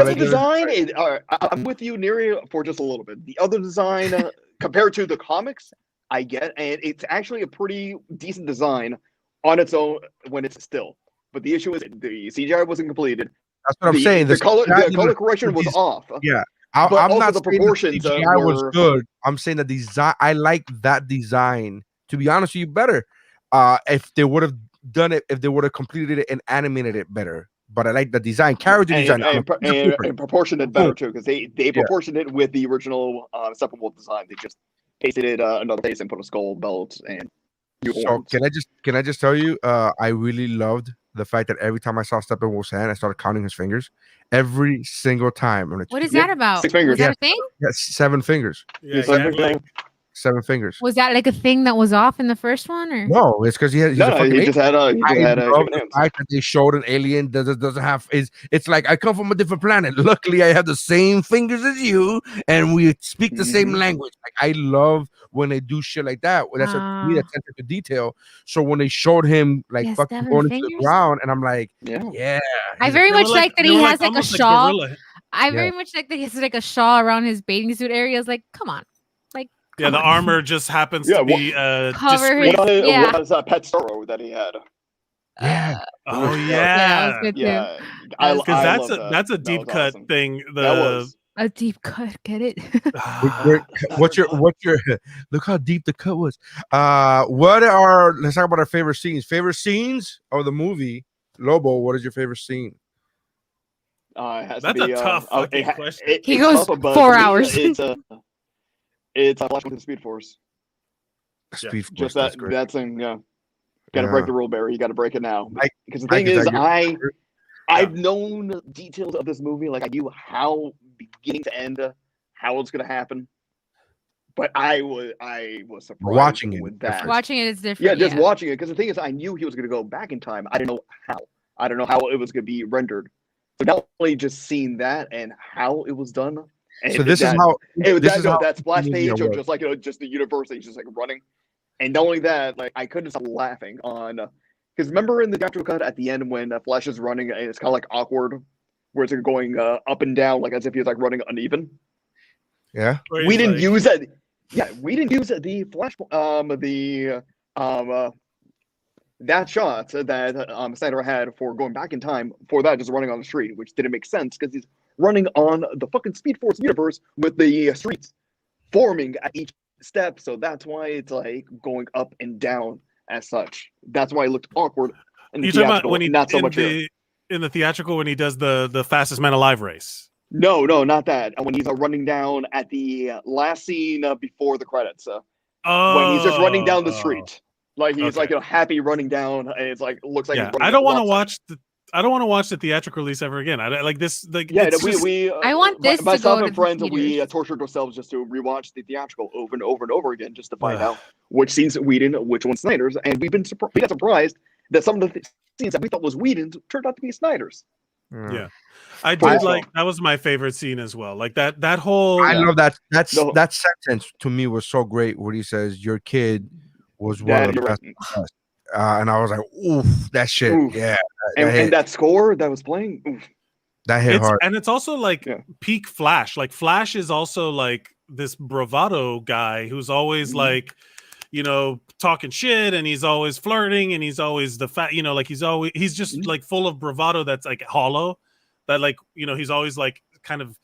other design, I'm with you, Neri, for just a little bit. The other design, compared to the comics, I get, and it's actually a pretty decent design on its own when it's still. But the issue is the CGI wasn't completed. That's what I'm saying. The color correction was off. Yeah, But I'm also not the saying proportions the CGI was were good. I'm saying the design. I like that design. To be honest with you, better. If they would have done it, if they would have completed it and animated it better. But I like the design, character design. and proportioned it better too, because they Yeah. proportioned it with the original Steppenwolf design. They just pasted it another place and put a skull belt and new So horns. can I just tell you, I really loved the fact that every time I saw Steppenwolf's hand, I started counting his fingers. Every single time. I'm like, What is Yeah, that about? 6 fingers. Was that a thing? yeah, 7 fingers. Yeah, It's he like had, everything. like, 7 fingers. Was that like a thing that was off in the first one, or? No, it's because he's No, a fucking he just alien. had I love human the hands. fact that they showed an alien doesn't have it's like I come from a different planet. Luckily, I have the same fingers as you, and we speak the same Mhm. language. Like I love when they do shit like that. That's to me attention to detail. So when they showed him like Yes, fucking 7 going into the fingers? ground, and I'm like, Yeah. yeah, I he's a- very they were much like that they he were has like a almost shawl. gorilla. I Yeah. very much like that he has like a shawl around his bathing suit area. I was like, come on, like, Yeah, come the on. armor just happens Yeah, to be Cover discreet. his- yeah. What is Pet Sorrow that he had? yeah. Oh Yeah, that was yeah, good too. Yeah, That was because I that's love a that. that's a That deep was cut awesome. thing. That was A deep cut, get it? What's your look how deep the cut was. Let's talk about our favorite scenes. Favorite scenes of the movie. Lobo, what is your favorite scene? it has That's to be, a tough fucking question. He it's goes tough, but 4 to me, hours. It's a Flash with the Speed Force. Speed Force, Just that's great. that thing, yeah. Got to Yeah. break the rule, Barry. You got to break it now. I- Because the I thing can is, tell you- I've known details of this movie, like I knew how beginning to end, how it's gonna happen. But I was surprised Watching it with different. that. Watching it is Yeah, different. just watching it, because the thing is, I knew he was gonna go back in time. I didn't know how. I don't know how it was gonna be rendered. So not only just seeing that and how it was done. And So this that, is how that splash movie page I of was. just like just the universe, he's just like running. And not only that, like I couldn't stop laughing on because remember in the theatrical cut at the end when Flash is running and it's kind of like awkward, where it's going up and down, like as if he's like running uneven. Yeah. Where We he's didn't like- use that. Yeah, we didn't use the Flash that shot that Snyder had for going back in time for that just running on the street, which didn't make sense because he's running on the fucking Speed Force universe with the streets forming at each step. So that's why it's like going up and down as such. That's why it looked awkward. In the You talking about theatrical, when he not so in much here. in the theatrical when he does the fastest man alive race? No, not that. When he's running down at the last scene before the credits, when he's just running down the street, like he's like happy running down, and it's like looks like Yeah, he's running I don't want to lots of- watch the. I don't want to watch the theatrical release ever again. I like this. Like, Yeah, it's just- I want this to myself go and to the friends, we theaters. tortured ourselves just to rewatch the theatrical over and over and over again, just to find out which scenes Whedon, which one's Snyder's, and we got surprised that some of the scenes that we thought was Whedon's turned out to be Snyder's. Yeah. I For did this like film. that was my favorite scene as well. Like that whole. I love that. No. That sentence to me was so great where he says, "Your kid was one Yeah, of the you're best." right. And I was like, "Oof, that shit, Oof. yeah, And that score that was playing, oof. that hit It's, hard." and it's also like Yeah. peak Flash. Like Flash is also like this bravado guy who's always like, talking shit, and he's always flirting, and he's always he's just like full of bravado that's like hollow. That like he's always like kind of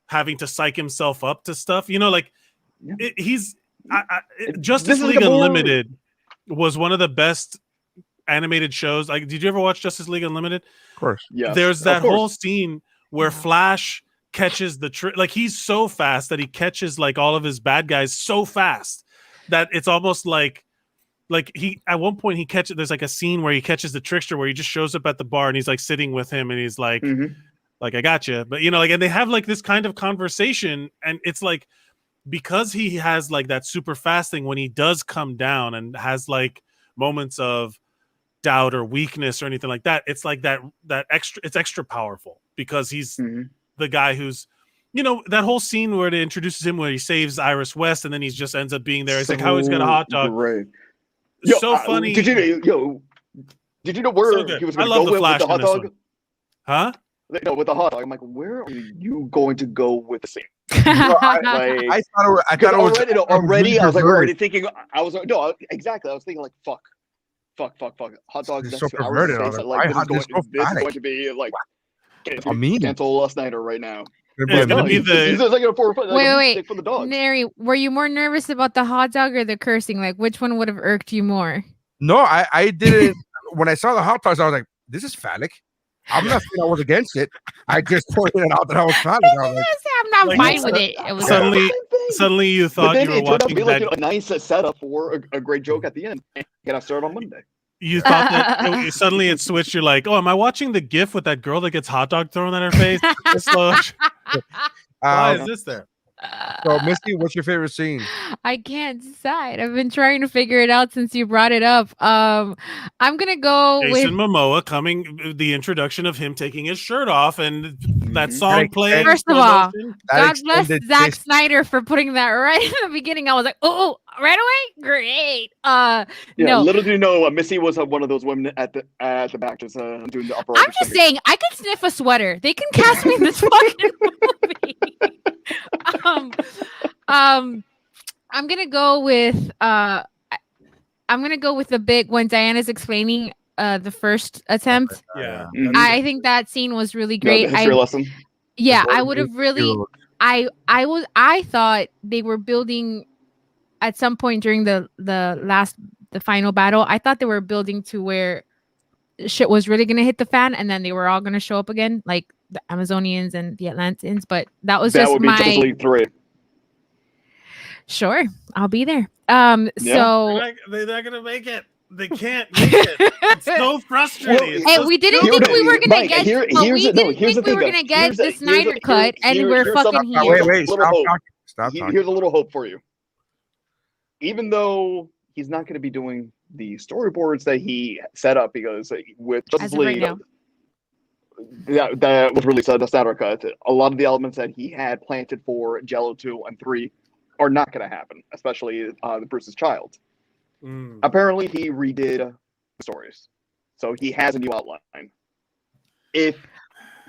having to psych himself up to stuff. Justice This is like League a more- Unlimited was one of the best animated shows. Like, did you ever watch Justice League Unlimited? Of course, Yes, There's of that course. whole scene where Flash catches the trick. Like, he's so fast that he catches like all of his bad guys so fast that it's almost like he at one point he catches. There's like a scene where he catches the trickster where he just shows up at the bar and he's like sitting with him and he's like, Mhm. like I got you, but and they have like this kind of conversation, and it's like because he has like that super fast thing when he does come down and has like moments of doubt or weakness or anything like that, it's like that it's extra powerful because he's Mhm. the guy who's that whole scene where it introduces him where he saves Iris West and then he just ends up being there. It's like how he's got a hot dog. Great. So funny. Did you know where So good. he was I going to love go the with Flash the in hot this dog? one. Huh? No, with the hot dog. I'm like, where are you going to go with the scene? Like, I thought it was already, I was like perverted. already thinking. Exactly. I was thinking like, fuck. Hot dogs. It's That's so 2 hours perverted. of I was space. like, Like, why this is this so going to phallic? be like I mean, cancel Snyder right now. It's gonna be He's the like a Wait. stick for the dogs. Neri, were you more nervous about the hot dog or the cursing? Like, which one would have irked you more? No, I didn't. When I saw the hot dogs, I was like, "This is phallic." I'm not saying I was against it. I just pointed out that I was phallic. I was like, I'm not Like, fine with it. It was suddenly you But thought then you were it turned out to watching be like that. a nice setup for a great joke at the end. Get us started on Monday. You thought that suddenly it switched. You're like, oh, am I watching the GIF with that girl that gets hot dog thrown at her face? Why is this there? so Misty, what's your favorite scene? I can't decide. I've been trying to figure it out since you brought it up. I'm gonna go Jason with Momoa coming, the introduction of him taking his shirt off, and that song That playing. First of slow all, motion. God bless extended Zack this- Snyder for putting that right in the beginning. I was like, oh, right away, great. Yeah, No, little do you know, Missy was one of those women at the back just doing the upper. I'm just saying I could sniff a sweater. They can cast me in this fucking movie. I'm gonna go with the big when Diana's explaining the first attempt. Yeah, Mhm. I think that scene was really great. The history lesson. Yeah, The I would have really. hero. I thought they were building at some point during the final battle. I thought they were building to where shit was really gonna hit the fan, and then they were all gonna show up again, like the Amazonians and the Atlanteans. But that was That just would be Justice my. League 3. Sure, I'll be there. Yeah. So they're not gonna make it. They can't make it. It's so frustrating. Well, and we didn't Here think it we is. were gonna Mike, get. here- but here's we the- no, didn't here's think the we were thing, gonna though. get Here's the the- Snyder here- cut, and here- we're here's some- fucking Oh, here. wait, Little stop hope. talking. Stop talking. Here's a little hope for you. Even though he's not going to be doing the storyboards that he set up, because with Justice As of right League, now. that was released the Snyder cut. A lot of the elements that he had planted for Jello 2 and 3 are not going to happen, especially the Bruce's child. Mm. Apparently, he redid the stories, so he has a new outline. If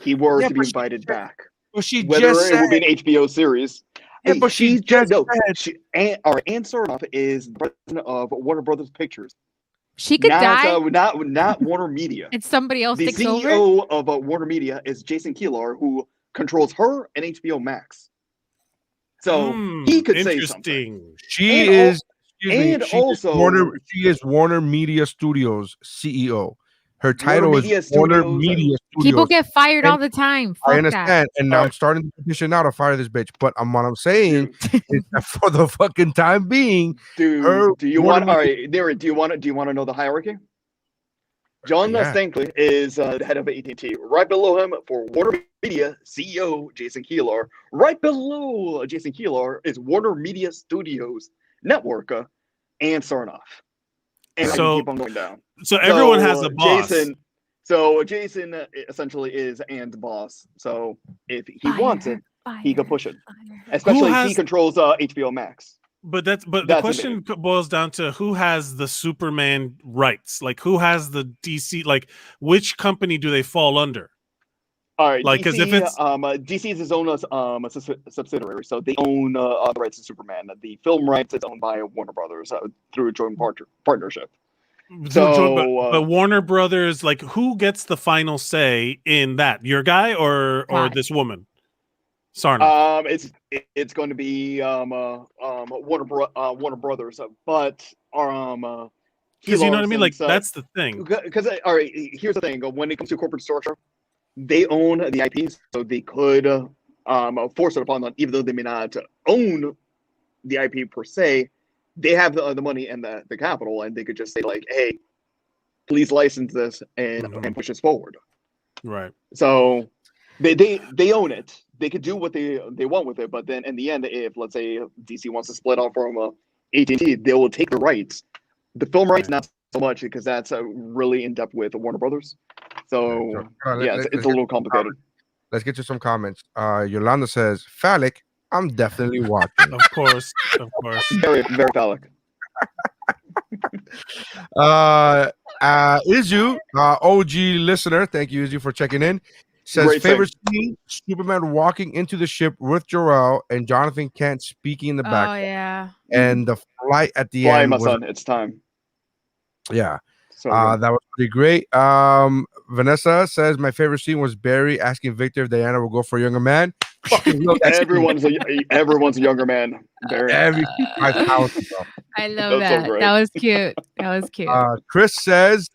he were Yeah, to be but she invited said- back, Well, she whether just it would be said, an HBO series. Yeah, but she just no. said- She Ann Soronoff is the president of Warner Brothers Pictures. She could not, die. not Warner Media. And somebody else The takes over. CEO of Warner Media is Jason Kilar, who controls her and HBO Max. So he could say something. Interesting. she And is. Excuse me, and she is also- she is Warner Media Studios CEO. Her title Media is Warner Studios, Media Studios. People get fired And all the time. Fuck I that. understand, and All I'm right. starting the petition now to fire this bitch. But what I'm saying is that for the fucking time being, her Do you Warner want? All right, Darren. Do you want to know the hierarchy? John Yeah. Stankley is the head of AT&T. Right below him, for Warner Media, CEO Jason Kilar. Right below Jason Kilar is Warner Media Studios Network, and Sarnoff. And I So- can keep on going down. So everyone has a boss. Jason essentially is Ann's boss. So if he Fire wants her, it, he fire could push it. her. Especially has- he controls HBO Max. But the That's question boils down to who has the Superman rights? Like who has the DC? Like which company do they fall under? All right, Like, 'cause DC, if it's- DC is his own subsidiary, so they own the rights to Superman. The film rights is owned by Warner Brothers through a joint partnership. But Warner Brothers, like who gets the final say in that? Your guy or God. this woman? Sarna. It's going to be Warner Brothers, but Because you know what I mean? Like that's the thing. Because all right, here's the thing: when it comes to corporate structure, they own the IPs, so they could force it upon them, even though they may not own the IP per se. They have the money and the capital, and they could just say like, "Hey, please license this and push this forward." Right. So they own it. They could do what they want with it, but then in the end, if let's say DC wants to split off from AT&T, they will take the rights. The film rights, not so much, because that's really in depth with Warner Brothers. So yeah, it's a little complicated. let's get to some comments. Yolanda says, "Phallic, I'm definitely watching." Of course. Very, very phallic. Izu, OG listener, thank you, Izu, for checking in. Says Great favorite scene: Superman walking into the ship with Jor-El and Jonathan Kent speaking in the back, Oh yeah. and the flight at the Fly, end my was son. It's time. yeah. So good. That was pretty great. Vanessa says my favorite scene was Barry asking Victor if Diana will go for a younger man. Fucking love that scene. everyone's a younger man. Barry. Every 5,000. I love That's so that. great. That was cute. That was cute. Chris says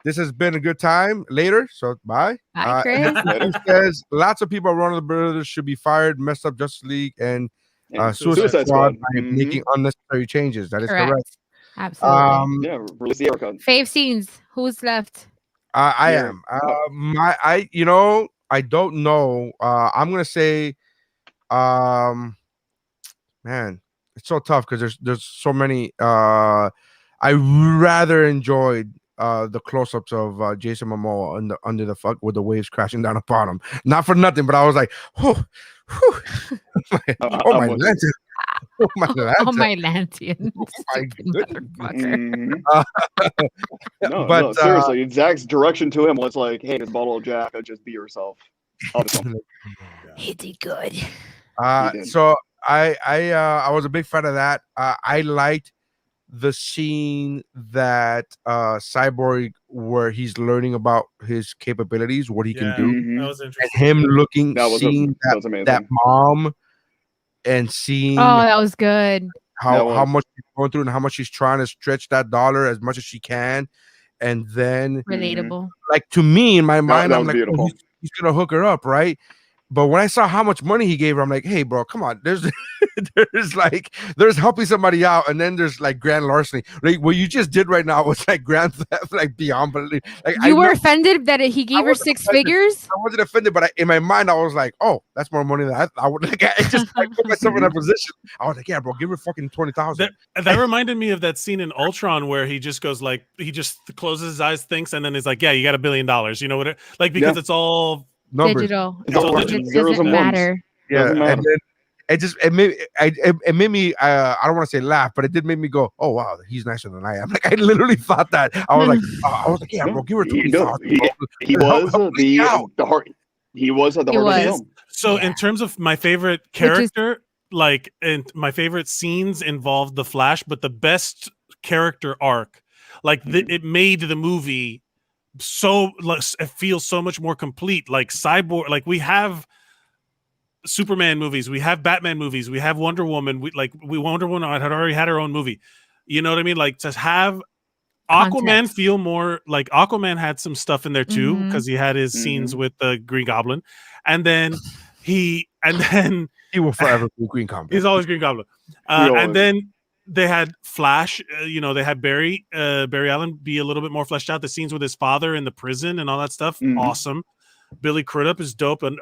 this has been a good time. Later, so bye. Bye, Chris. He says lots of people around the brothers should be fired. Messed up Justice League and Suicide Squad by making unnecessary changes. That is correct. Absolutely. Yeah, release the Erica. Fave scenes. Who's left? I am. I don't know. I'm gonna say, man, it's so tough because there's so many. I rather enjoyed the close-ups of Jason Momoa under the fuck with the waves crashing down upon him. Not for nothing, but I was like, oh my lantern. Oh my lantern. Oh my lantern. Oh my Motherfucker. No, seriously, Zach's direction to him was like, "Hey, this bottle of Jack, just be yourself." He did good. So I was a big fan of that. I liked the scene that Cyborg where he's learning about his capabilities, what he can do. That was interesting. And him looking, that was seeing amazing. that mom and seeing that was good. How much she's going through and how much she's trying to stretch that dollar as much as she can. And then Relatable. Like to me in my mind, that I'm was like, beautiful. he's gonna hook her up, right? But when I saw how much money he gave her, I'm like, hey, bro, come on. There's there's helping somebody out, and then there's like grand larceny. Like what you just did right now was like grand theft, like beyond belief. Like You were offended that he gave her six figures? I wasn't offended, but in my mind, I was like, oh, that's more money than I would. Like, I just put myself in that position. I was like, yeah, bro, give her fucking 20,000. That reminded me of that scene in Ultron where he just goes like, he just closes his eyes, thinks, and then he's like, yeah, you got $1 billion. You know what? Because it's all numbers. Digital. It's all It digital. doesn't matter. Yeah, and then it made me I don't want to say laugh, but it did make me go, oh wow, he's nicer than I am. Like I literally thought that. I was like, yeah, bro, give her 20,000. He was the heart. He was at the heart of the film. So in terms of my favorite character, and my favorite scenes involved the Flash, but the best character arc, it made the movie so it feels so much more complete. Like Cyborg, like we have Superman movies, we have Batman movies, we have Wonder Woman. Wonder Woman had already had her own movie. You know what I mean? Like to have Aquaman feel more like Aquaman had some stuff in there too because he had his scenes with the Green Goblin, and then he will forever be Green Goblin. He's always Green Goblin, and then they had Flash. They had Barry Allen be a little bit more fleshed out. The scenes with his father in the prison and all that stuff, awesome. Billy Crudup is dope and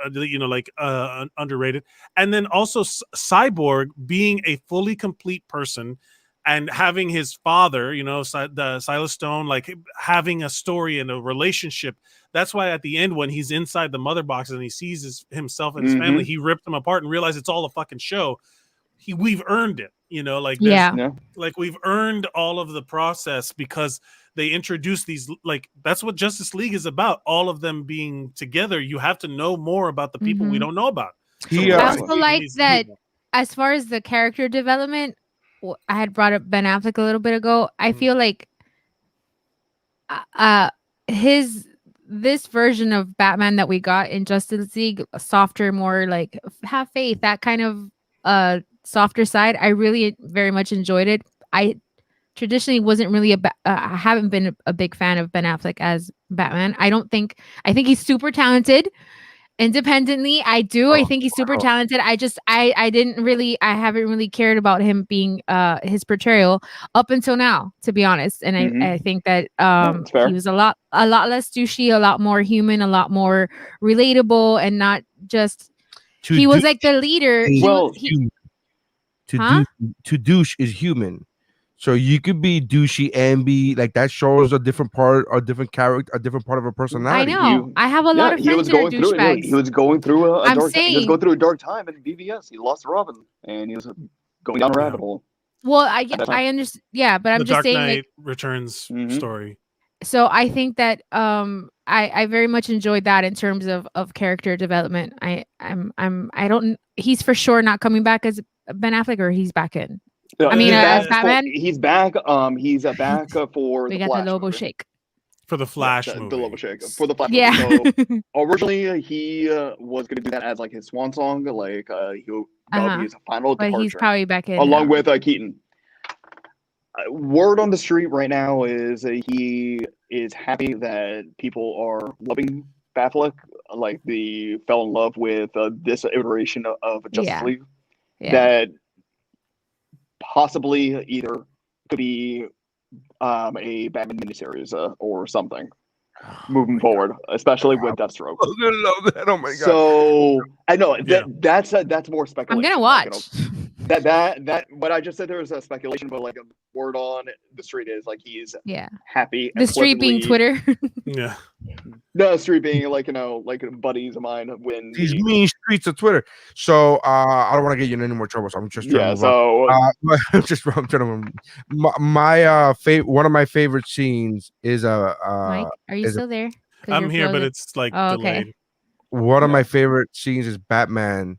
underrated. And then also Cyborg being a fully complete person and having his father, Silas Stone, like having a story and a relationship. That's why at the end when he's inside the mother box and he sees himself and his family, he ripped them apart and realized it's all a fucking show. We've earned it, like we've earned all of the process because they introduced these, like that's what Justice League is about. All of them being together. You have to know more about the people we don't know about. I also like that as far as the character development, I had brought up Ben Affleck a little bit ago. I feel like this version of Batman that we got in Justice League, softer, more like have faith, that kind of softer side. I really very much enjoyed it. I traditionally wasn't really I haven't been a big fan of Ben Affleck as Batman. I think he's super talented independently. I think he's super talented. I haven't really cared about him being his portrayal up until now, to be honest. And I think that he was a lot less douchey, a lot more human, a lot more relatable, and not just he was like the leader. To douche is human. So you could be douchey and be like that shows a different part, a different character, a different part of a personality. I know. I have a lot of friends that are douchebags. He was going through a dark time in BVS. He lost Robin, and he was going down a rabbit hole. Well, I understand. Yeah, but I'm just saying, Dark Knight Returns story. So I think that I very much enjoyed that in terms of character development. He's for sure not coming back as Ben Affleck, or he's back in. As Batman, he's back. He's back for. We got the Lobo shake. For the Flash the movie. Lobo Shake for the Flash. Yeah. Movie. So originally he was going to do that as like his swan song, like that would be his final But departure, he's probably back in along now. with Keaton. Word on the street right now is he is happy that people are loving Batfleck, like they fell in love with this iteration of Justice League. Yeah. That possibly either could be a Batman miniseries or something moving forward, especially with Deathstroke. I was gonna love that. Oh my god! So I know Yeah. that's more speculation. I'm gonna Like, watch. that what I just said there is a speculation, but like a word on the street is like he's happy. The street being Twitter. Yeah. No, street being like like buddies of mine when These mean streets of Twitter. So I don't want to get you in any more trouble. So I'm just trying to move on. I'm trying to my one of my favorite scenes is Mike, are you still there? I'm here, but it's like delayed. One of my favorite scenes is Batman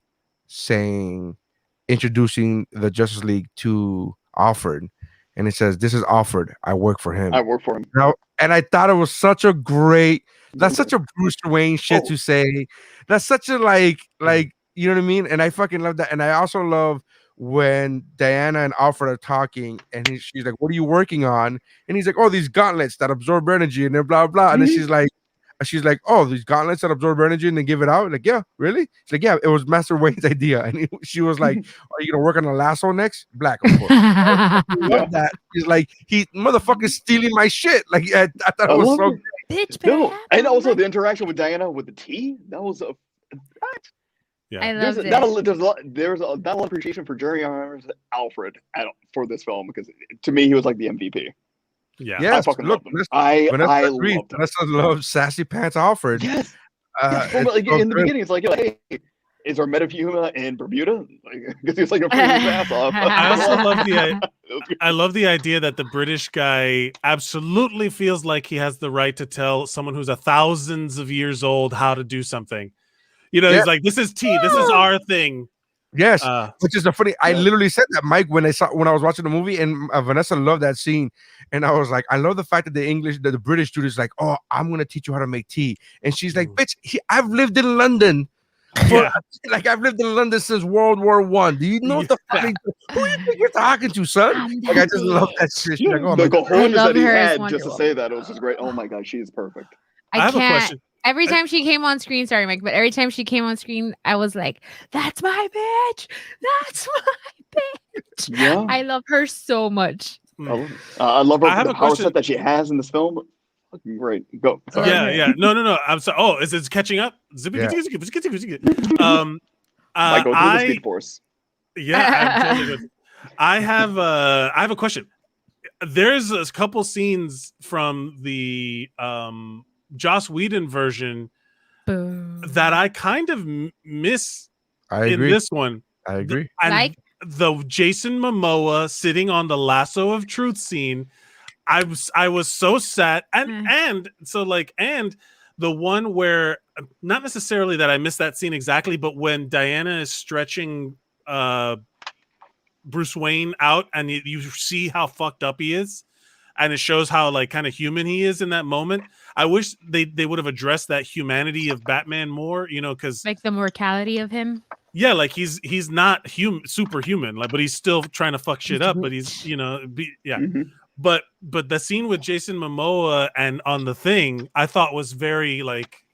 introducing the Justice League to Alfred, and it says, "This is Alfred. I work for him. I work for him." Now, and I thought it was such a great. That's such a Bruce Wayne shit to say. That's such a like you know what I mean. And I fucking love that. And I also love when Diana and Alfred are talking, and she's like, "What are you working on?" And he's like, "Oh, these gauntlets that absorb energy," and then blah blah. And then she's like, "Oh, these gauntlets that absorb energy and then give it out." Like, yeah, really? She's like, "Yeah, it was Master Wayne's idea." And she was like, "Are you gonna work on a lasso next?" Black, of course. I love that. He's like, he motherfucker's stealing my shit. Like, I thought it was so good. No, and also the interaction with Diana with the tea. That was a. Yeah. I love it. There's not a lot of appreciation for Jerry Irons Alfred for this film because to me he was like the MVP. Yeah, I fucking love him. I loved him. Vanessa loves sassy pants Alfred. Yes. Like, in the beginning, it's like, hey, is our metapuma in Bermuda? Because he's like a freaking ass off. I also love the idea that the British guy absolutely feels like he has the right to tell someone who's thousands of years old how to do something. You know, he's like, "This is tea. This is our thing." Yes, which is a funny. I literally said that, Mike, when I was watching the movie, and Vanessa loved that scene, and I was like, I love the fact that the British dude is like, "Oh, I'm gonna teach you how to make tea," and she's like, "Bitch, I've lived in London." I've lived in London since World War I. Do you know what the fuck? Who you think you're talking to, son? Like, I just love that shit. She's like, "Oh, the cojones that he had just to say that, it was just great. Oh my god, she is perfect. I have a question. Every time she came on screen, sorry, Mike, but every time she came on screen, I was like, "That's my bitch. That's my bitch." Yeah, I love her so much. I love her. The power set that she has in this film. Fucking great. Go. Sorry. Yeah. No. I'm sorry. Oh, is it catching up? Michael, do I the Speed Force. Yeah, I'm totally good. I have a question. There's a couple scenes from the Joss Whedon version that I kind of miss in this one. I agree. And the Jason Momoa sitting on the lasso of truth scene, I was so sad. And the one where, not necessarily that I missed that scene exactly, but when Diana is stretching Bruce Wayne out and you see how fucked up he is, and it shows how like kind of human he is in that moment. I wish they would have addressed that humanity of Batman more, you know, because like the mortality of him. Yeah, like he's not superhuman, like, but he's still trying to fuck shit up. But he's, you know, But the scene with Jason Momoa and on the thing, I thought was very like.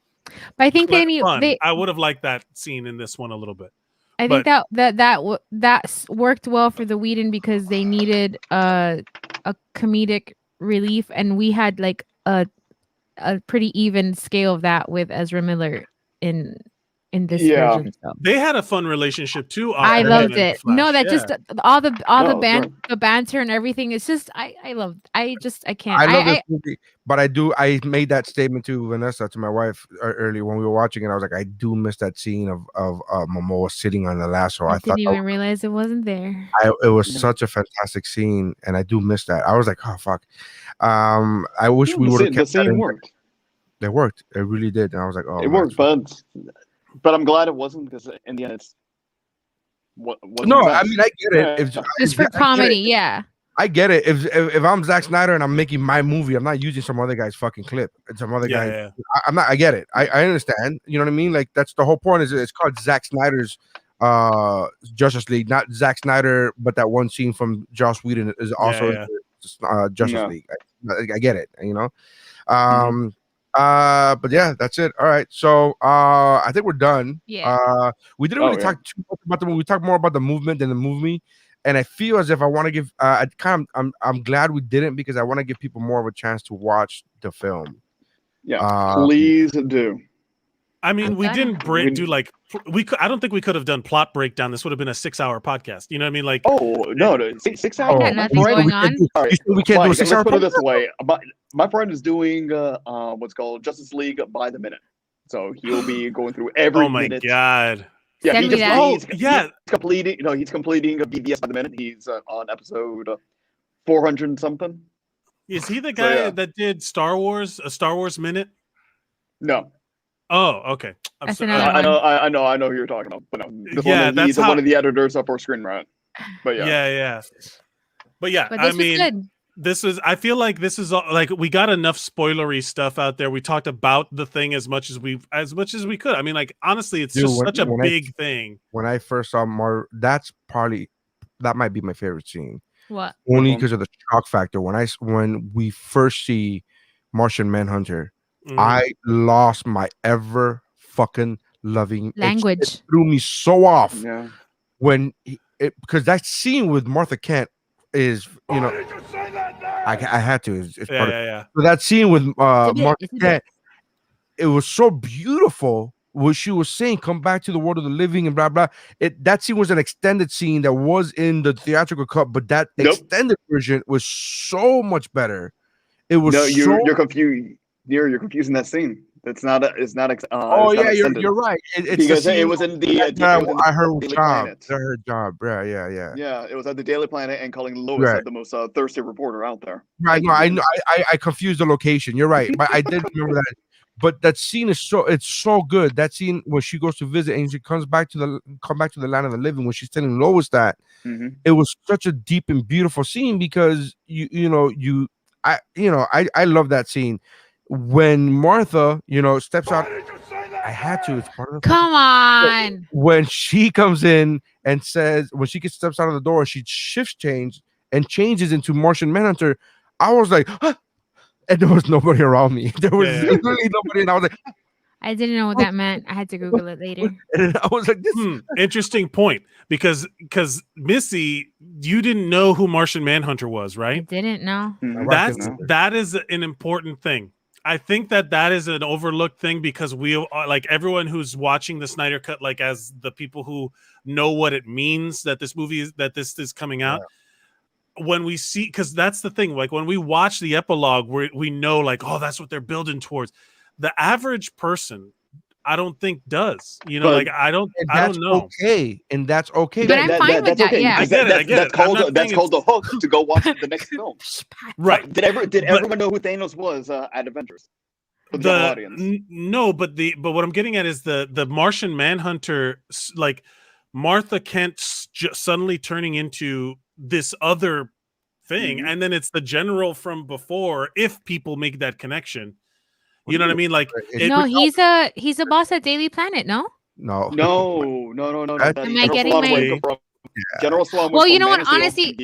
But I think I would have liked that scene in this one a little bit. I think that worked well for the Whedon because they needed a comedic relief, and we had like a pretty even scale of that with Ezra Miller in this version. So. They had a fun relationship too. I loved it. No, that just all the banter and everything. It's just I can't. I love this movie, but I made that statement to Vanessa, to my wife, earlier when we were watching it. I was like, I do miss that scene of Momoa sitting on the lasso. I didn't even realize it wasn't there. It was such a fantastic scene, and I do miss that. I was like, oh fuck. I wish we would have kept the scene worked. It worked. It really did. And I was like, oh, it worked, but I'm glad it wasn't, because in the end, it's no. I mean, I get it. Just for comedy, yeah. I get it. If I'm Zack Snyder and I'm making my movie, I'm not using some other guy's fucking clip. It's some other guy. Yeah. I'm not. I get it. I understand. You know what I mean? Like that's the whole point. Is it's called Zack Snyder's Justice League, not Zack Snyder, but that one scene from Joss Whedon is also Justice League. I get it. You know. But yeah, that's it. All right. So I think we're done. Yeah. We didn't really talk too much about the movie. We talked more about the movement than the movie. And I feel as if I want to give I'm glad we didn't, because I want to give people more of a chance to watch the film. Yeah, please do. I mean, we didn't do like I don't think we could have done plot breakdown. This would have been a 6-hour podcast. You know what I mean? Like, no, 6 hours. I got nothing going on. We can't do a 6 hour. Let's put it this way: my friend is doing what's called Justice League by the minute, so he'll be going through every. Oh my god! Yeah, he's completing. He's completing a BBS by the minute. He's on episode 400 and something. Is he the guy that did Star Wars? A Star Wars minute? No. Oh, okay. I know who you're talking about. But no, he's one of the editors up for Screen Rant. But yeah. But yeah, But this was good. This is. I feel like this is like we got enough spoilery stuff out there. We talked about the thing as much as we could. I mean, like honestly, it's just such a big thing. When I first saw that might be my favorite scene. What? Only because of the shock factor. When we first see Martian Manhunter, I lost my ever fucking loving language. It threw me so off. Yeah. Because that scene with Martha Kent is, I had to. It's part of. So that scene with Martha Kent, it was so beautiful. What she was saying, come back to the world of the living and blah blah. That scene was an extended scene that was in the theatrical cut, but that extended version was so much better. It was you're confused. You're confusing that scene. It's not. You're right. It's because it was in the. I heard job. I heard job. Yeah. Yeah, it was at the Daily Planet and calling Lois the most thirsty reporter out there. Right. No, I know. I confused the location. You're right, but I did remember that. But that scene is so good. That scene when she goes to visit and she comes back to the land of the living, when she's telling Lois that, it was such a deep and beautiful scene, because I love that scene. When Martha, steps out, I had to. It's part of the. Come on. When she comes in and says, when she steps out of the door, she shifts and changes into Martian Manhunter. I was like, huh? And there was nobody around me. There was literally nobody, and I was like, I didn't know what that meant. I had to Google it later. And I was like, this interesting point, because Missy, you didn't know who Martian Manhunter was, right? I didn't know. That is an important thing. I think that is an overlooked thing, because we like everyone who's watching the Snyder Cut, like as the people who know what it means that this is coming out. When we see, because that's the thing, like when we watch the epilogue, we know like, oh, that's what they're building towards. The average person, I don't think does. I don't know. Okay, and that's okay. But I'm fine with that. Okay. Yeah, I get it. That's called the hook to go watch the next film. Right? Did everyone know who Thanos was at Avengers? No, but what I'm getting at is the Martian Manhunter, like Martha Kent suddenly turning into this other thing, and then it's the general from before. If people make that connection. You know what I mean? Like, he's a boss at Daily Planet. No. No. Am I getting my General Sloan? Well, you know what? Honestly,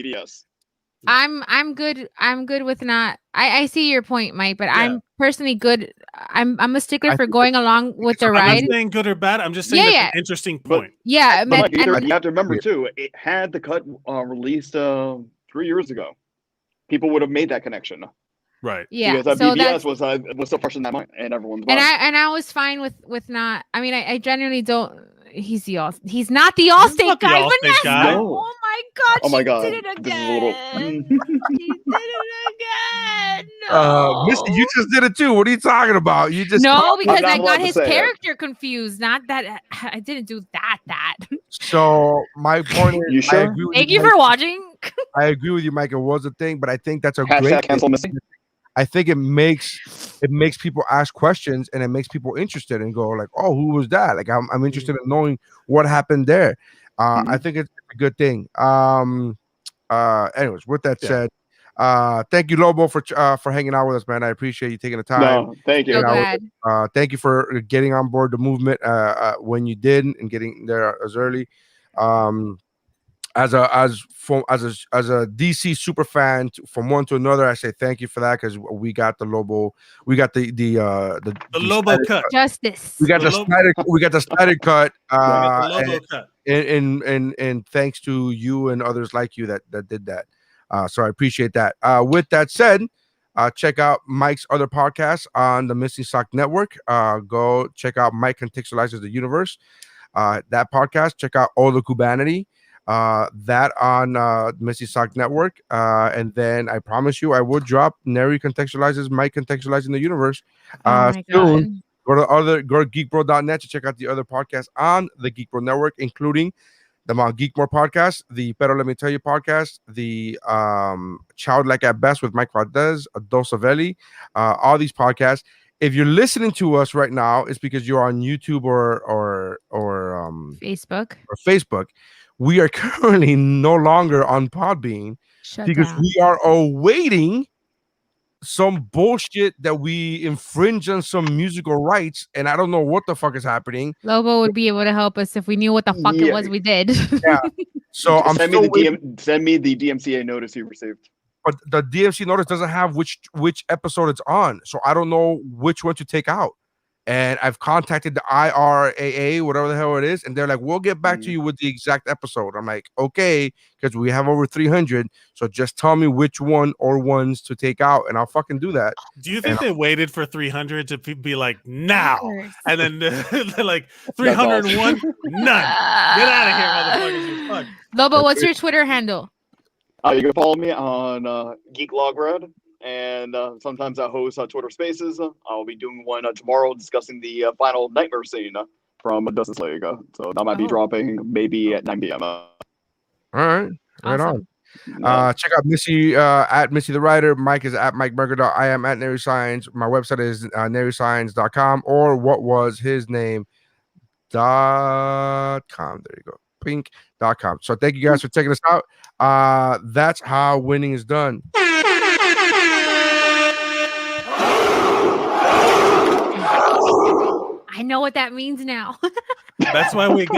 I'm good. I'm good with not. I see your point, Mike, but I'm personally good. I'm a stickler for going along with the ride. I'm not saying good or bad. I'm just saying that's an interesting point. You have to remember too. It had the cut released 3 years ago. People would have made that connection. Right. Yeah. Because BBS was so fresh in that mind, and everyone's. And I was fine with not. I mean, I genuinely don't. He's not the Allstate guy. Vanessa. No. Oh my god. Oh my god. Did it again. She did it again. No. Missy, you just did it too. What are you talking about? You just because I got his character confused. Not that I didn't do that. So my point is, you sure? Thank you for watching. I agree with you, Mike. It was a thing, but I think that's a # great cancel Missy. I think it makes people ask questions, and it makes people interested and go like, "Oh, who was that?" Like, I'm interested in knowing what happened there. I think it's a good thing. Anyways, with that Yeah. said, thank you, Lobo, for hanging out with us, man. I appreciate you taking the time. No, thank So you. glad. Thank you for getting on board the movement when you did and getting there as early. As a DC super fan from one to another, I say thank you for that because we got the Lobo, we got the Lobo cut. Justice. we got The the Lobo- Snyder, we got the Snyder cut. We got the Lobo cut. And thanks to you and others like you that did that. So I appreciate that. With that said, check out Mike's other podcasts on the Missing Sock Network. Go check out Mike Contextualizes the Universe. That podcast. Check out All the Cubanity. That on Missy Sock Network. And then I promise you I will drop Neri Contextualizes Mike Contextualizing the Universe Oh my soon. God. Go to geekbro.net to check out the other podcasts on the Geekbro Network, including the Mount Geekmore podcast, the Pero Let Me Tell You podcast, the Childlike at Best with Mike Valdez, Dosavelli, all these podcasts. If you're listening to us right now, it's because you're on YouTube or Facebook. We are currently no longer on Podbean Shut because down. we are awaiting some bullshit that we infringe on some musical rights, and I don't know what the fuck is happening. Lobo would be able to help us if we knew what the fuck it Yeah. was we did. Yeah. So I'm Send me still waiting, send me the DMCA notice you received. but the DMC notice doesn't have which episode it's on, so I don't know which one to take out. And I've contacted the IRAA, whatever the hell it is, and they're like, "We'll get back to you with the exact episode." I'm like, "Okay," because we have over 300, so just tell me which one or ones to take out, and I'll fucking do that. Do you think they waited for 300 to be like now, and then they're like 301, none? Get out of here, motherfuckers! You fuck. Lobo, what's your Twitter handle? You can follow me on Geek Log Red, and sometimes I host Twitter Spaces. I'll be doing one tomorrow discussing the final nightmare scene from Justice League. So that might be dropping maybe at 9 p.m. All right, right Awesome. on. Check out Missy at Missy the Writer. Mike is at Mike Burger. I am at Nary Science. My website is naryscience.com or whatwashisname.com. There you go. Pink.com. So thank you guys for checking us out. That's how winning is done. I know what that means now. That's why we get